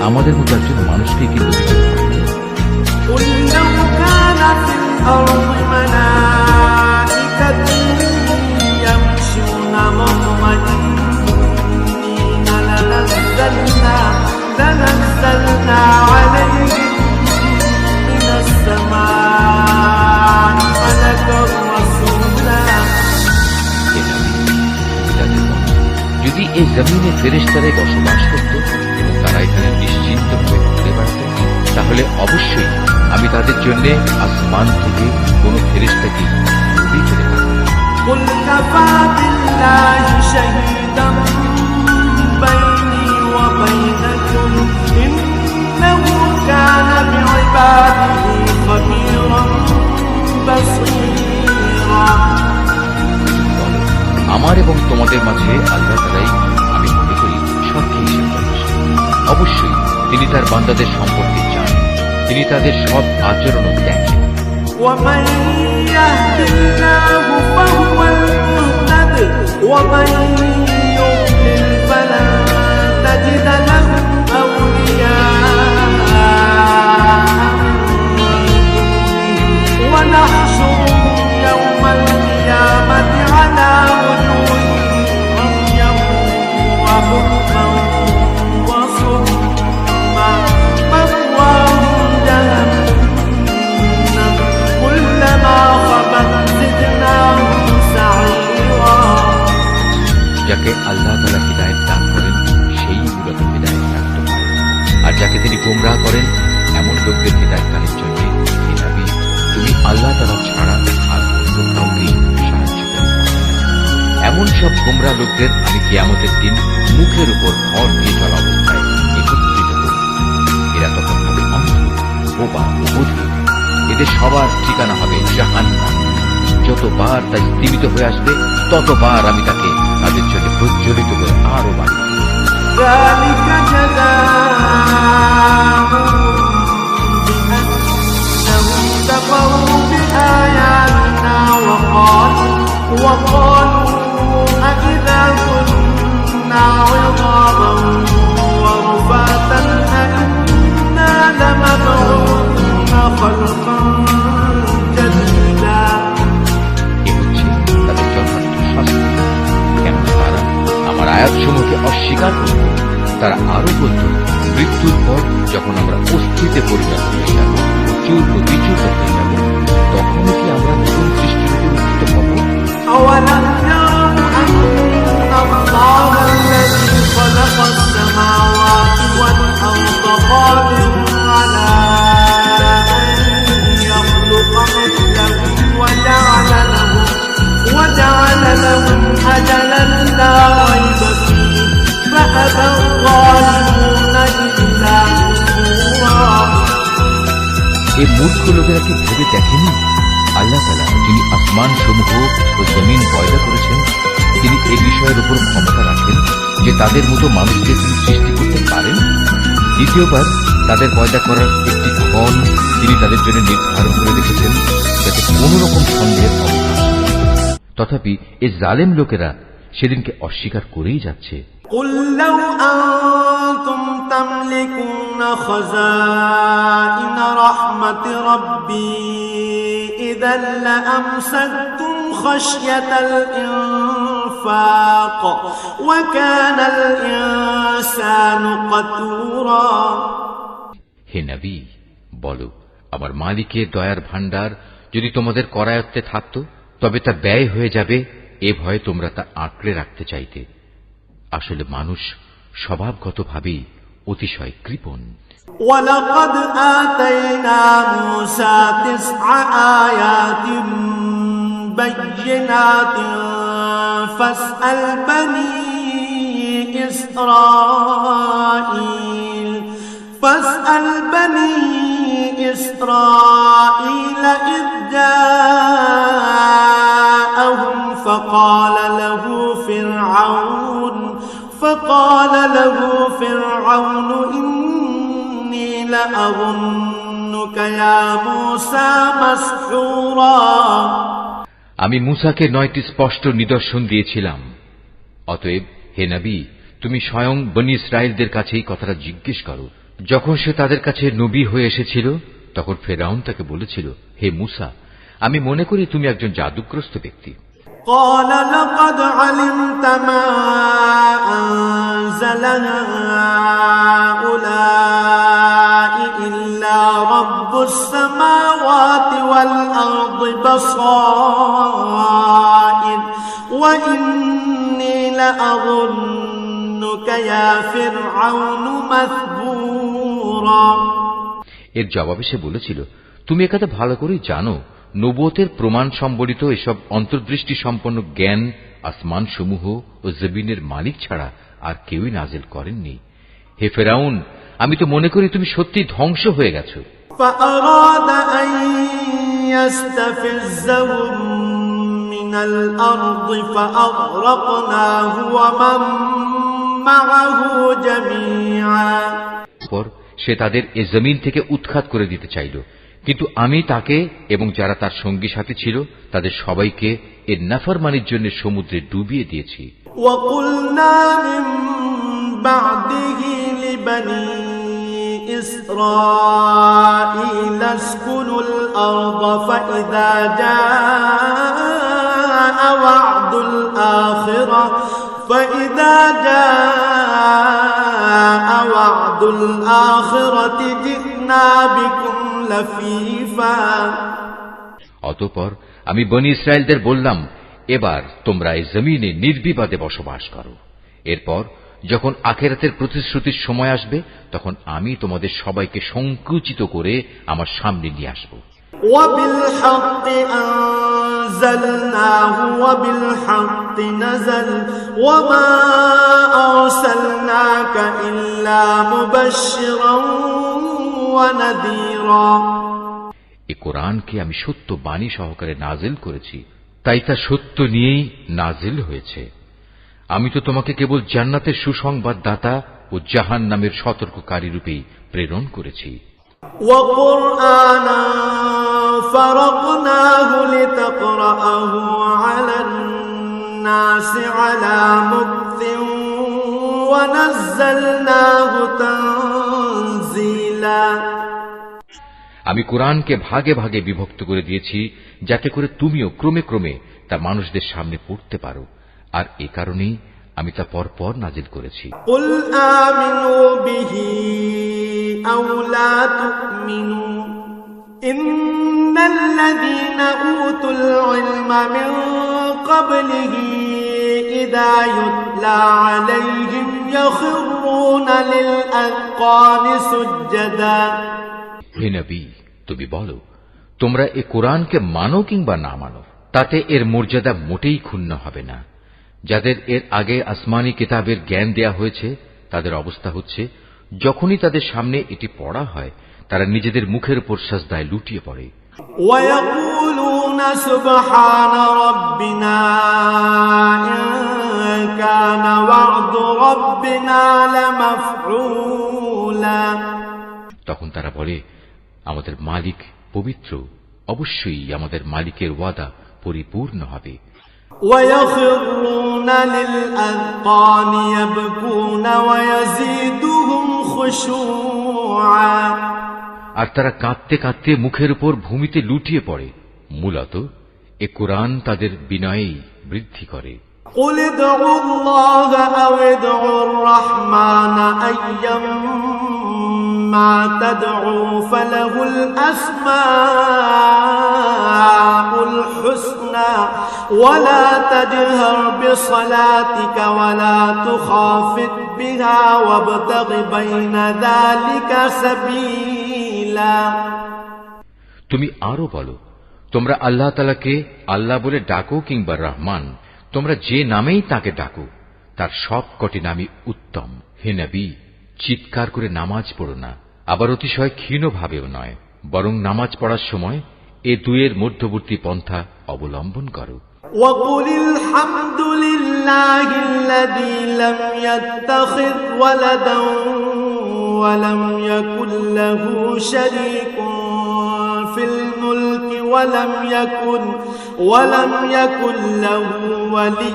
S3: আমাদের মতো একজন মানুষকে কি নবী বানাবেন?
S1: قل لو كان في الأرض ملائكة يمشون مطمئنين أنزلنا عليهم من السماء ملكا رسولا
S3: যদি এই জমিনে ফেরেশতারাই বসবাস করত এবং তারা এখানে নিশ্চিন্তভাবে ঘুরে বেড়াত, তাহলে অবশ্যই আমি তাদের জন্য আসমান থেকে কোনো ফেরেশতাকে নবী করে পাঠাতাম।
S1: قل كفى بالله شهيدا بيني وبينكم إنه كان بعباده خبيرا بصيرا
S3: আমার এবং তোমাদের মাঝে আল্লাহ তাআলাই আমি মনে করি সাক্ষী হিসেবে যথেষ্ট। অবশ্যই তিনি তার বান্দাদের সম্পর্কে জানেন, তিনি তাদের সব আচরণও দেখেন।
S1: ومن يهد الله فهو المهتد ومن يضلل فلن تجد له أولياء ونحشرهم يوم القيامة على وجوههم عميا وبكما وصما مأواهم جهنم كلما خبت زدناهم سعيرا
S3: যাকে আল্লাহ তাআলা হিদায়াত দান করেন সেই মূলত হিদায়াত প্রাপ্ত হয়, আর যাকে তিনি গোমরাহ করেন এমন লোকদের হিদায়াত দানের জন্য হে নবী তুমি আল্লাহ তাআলা ছাড়া আর অন্য কাউকে সাহায্য করো না। এমন সব গোমরাহ লোকদের আমি কিয়ামতের দিন মুখের উপর ভর দিয়ে চলা অবস্থায় একত্রিত করব। এরা তখন হবে অন্ধ, বোবা ও বধির। এদের সবার ঠিকানা হবে জাহান্নাম। যতবার তা স্তীমিত হয়ে আসবে ততবার আমি তাকে তাদের জন্য প্রজ্বলিত করে আরো বাড়ি।
S1: ذلك جزاؤهم بأنهم كفروا بآياتنا وقالوا أإذا كنا عظاما ورفاتا أإنا لمبعوثون خلقا جديدا
S3: এ হচ্ছে তাদের যথার্থ শাস্তি। কেননা তারা আমার আয়াতসমূহকে অস্বীকার করত। তারা আরো বলত, মৃত্যুর পর যখন আমরা অস্থিতে পরিণত হয়ে যাব, চূর্ণ বিচূর্ণ হয়ে যাব, তখনও কি আমরা নতুন সৃষ্টির উপর উত্থিত হব?
S1: أولم يروا أن الله الذي خلق السماوات والأرض قادر على أن يخلق مثلهم وجعل لهم أجلا لا ريب فيه فأبى الظالمون إلا كفورا
S3: এই মূর্খ লোকেরা কি ভেবে দেখেনি আল্লাহ তাআলা যিনি আসমান সমূহ ও জমিন পয়দা করেছেন, তিনি এই বিষয়ের উপর ক্ষমতা রাখেন যে তাদের মতো মানুষকে তিনি সৃষ্টি করতে পারেন। দ্বিতীয়বার তাদের পয়দা করার একটি ক্ষণ তিনি তাদের জন্য নির্ধারণ করে রেখেছেন, যাতে কোন রকম সন্দেহের অবকাশ নেই। তথাপি এই জালেম লোকেরা সেদিনকে অস্বীকার করেই যাচ্ছে।
S1: قل لو أنتم تملكون خزائن رحمة ربي إذا لأمسكتم خشية الإنفاق وكان الإنسان قتورا
S3: হে নবী, বলো, আমার মালিকের দয়ার ভাণ্ডার যদি তোমাদের করায়ত্তে থাকত তবে তা ব্যয় হয়ে যাবে, এ ভয়ে তোমরা তা আঁকড়ে রাখতে চাইতে। আসলে মানুষ স্বভাবগতভাবেই অতিশয় কৃপণ।
S1: ولقد آتينا موسى 9 آيات بينات فاسأل بني إسرائيل إذ جاءهم فقال له فرعون إني لأظنك يا موسى مسحورا
S3: আমি মূসাকে 9টি স্পষ্ট নিদর্শন দিয়েছিলাম। অতএব হে নবী, তুমি স্বয়ং বনী ইসরাইলদের কাছেই কথাটা জিজ্ঞেস করো। যখন সে তাদের কাছে নবী হয়ে এসেছিল তখন ফেরাউন তাকে বলেছিল, হে মূসা, আমি মনে করি তুমি একজন জাদুগ্রস্ত ব্যক্তি।
S1: قال لقد علمت ما أنزل هؤلاء إلا رب السماوات والأرض بصائر وإني لأظنك يا فرعون مثبورا।
S3: এর জবাবে সে বলেছিল, তুমি একথা ভালো করেই জানো, নবুয়তের প্রমাণ সম্বলিত এসব অন্তর্দৃষ্টি সম্পন্ন জ্ঞান আসমান সমূহ ও জমিনের মালিক ছাড়া আর কেউই নাজিল করেননি। হে ফেরাউন, আমি তো মনে করি তুমি সত্যি ধ্বংস হয়ে গেছো।
S1: فأراد أن يستفزهم من الأرض فأغرقناه ومن معه جميعا।
S3: পর সে তাদের এ জমিন থেকে উৎখাত করে দিতে চাইল, কিন্তু আমি তাকে এবং যারা তার সঙ্গী সাথী ছিল তাদের সবাইকে এর নাফরমানির জন্য সমুদ্রে ডুবিয়ে দিয়েছি।
S1: وقلنا من بعده لبني إسرائيل اسكنوا الأرض فإذا جاء وعد الآخرة جئنا بكم لفيفا।
S3: অতঃপর আমি বনী ইসরায়েলদের বললাম, এবার তোমরা এই জমিনে নির্বিবাদে বসবাস করো। এরপর যখন আখিরাতের প্রতিশ্রুতির সময় আসবে তখন আমি তোমাদের সবাইকে সংকুচিত করে আমার সামনে নিয়ে আসব।
S1: وبالحق أنزلناه وبالحق نزل وما أرسلناك إلا مبشرا ونذيرا।
S3: এই কোরআনকে আমি সত্য বাণী সহকারে নাজিল করেছি, তাই তা সত্য নিয়েই নাজিল হয়েছে। আমি তো তোমাকে কেবল জান্নাতের সুসংবাদদাতা ও জাহান্নামের সতর্ককারী রূপেই প্রেরণ করেছি।
S1: وقرآنا فرقناه لتقرأه على الناس على مكث ونزلناه تنزيلا।
S3: আমি কোরআনকে ভাগে ভাগে বিভক্ত করে দিয়েছি যাতে করে তুমিও ক্রমে ক্রমে তা মানুষদের সামনে পড়তে পারো, আর এ কারণেই আমি তা পরপর নাজিল করেছি।
S1: قل آمنوا به أو لا تؤمنوا إن الذين أوتوا العلم من قبله إذا يتلى عليهم يخرون للأذقان سجدا।
S3: হে নবী, তুমি বলো, তোমরা এ কোরআনকে মানো কিংবা না মানো, তাতে এর মর্যাদা মোটেই ক্ষুণ্ণ হবে না। যাদের এর আগে আসমানি কিতাবের জ্ঞান দেয়া হয়েছে তাদের অবস্থা হচ্ছে, যখনই তাদের সামনে এটি পড়া হয় তারা নিজেদের মুখের উপর সাজদায় লুটিয়ে পড়ে।
S1: ويقولون سبحان ربنا إن كان وعد ربنا لمفعولا।
S3: তখন তারা বলে, আমাদের মালিক পবিত্র, অবশ্যই আমাদের মালিকের ওয়াদা পরিপূর্ণ হবে।
S1: ويخرون للأذقان يبكون ويزيدهم خشوعا।
S3: আর তারা কাঁদতে কাঁদতে মুখের উপর ভূমিতে লুটিয়ে পড়ে। মূলত এ কোরআন তাদের বিনয়েই বৃদ্ধি করে।
S1: قل ادعوا الله أو ادعوا الرحمن أيما تدعوا فله الأسماء الحسنى ولا تجهر بصلاتك ولا تخافت بها وابتغ بين ذلك سبيلا।
S3: তুমি আরো বলো, তোমরা আল্লাহ তাআলাকে আল্লাহ বলে ডাকো কিংবা রহমান, তোমরা যে নামেই তাকে ডাকো, তার সব কটি নামই উত্তম। হে নবী, চিৎকার করে নামাজ পড়ো না, আবার অতিশয় ক্ষীণভাবেও নয়, বরং নামাজ পড়ার সময় এ দুয়ের মধ্যবর্তী পন্থা অবলম্বন করো।
S1: وقل الحمد لله الذي لم يتخذ ولدا ولم يكن له شريك في الملك ولم يكن له ولي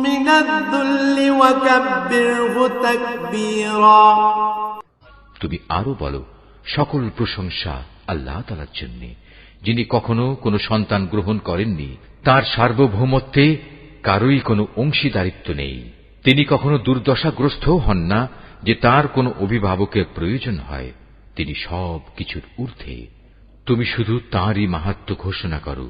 S1: من الذل وكبره تكبيرا।
S3: তুমি আরো বলো, সকল প্রশংসা আল্লাহ তাআলার জন্য, যিনি কখনো কোনো সন্তান গ্রহণ করেননি, তার সার্বভৌমত্বে কারোই কোনো অংশীদারিত্ব নেই, তিনি কখনো দুর্দশাগ্রস্তও হন না, যে তার কোনো অভিভাবকের প্রয়োজন হয়, তিনি সব কিছুর ঊর্ধ্বে। তুমি শুধু তাঁরই মাহাত্ম্য ঘোষণা করো।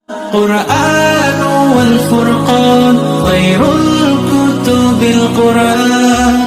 S4: القرآن والفرقان خير الكتب القرآن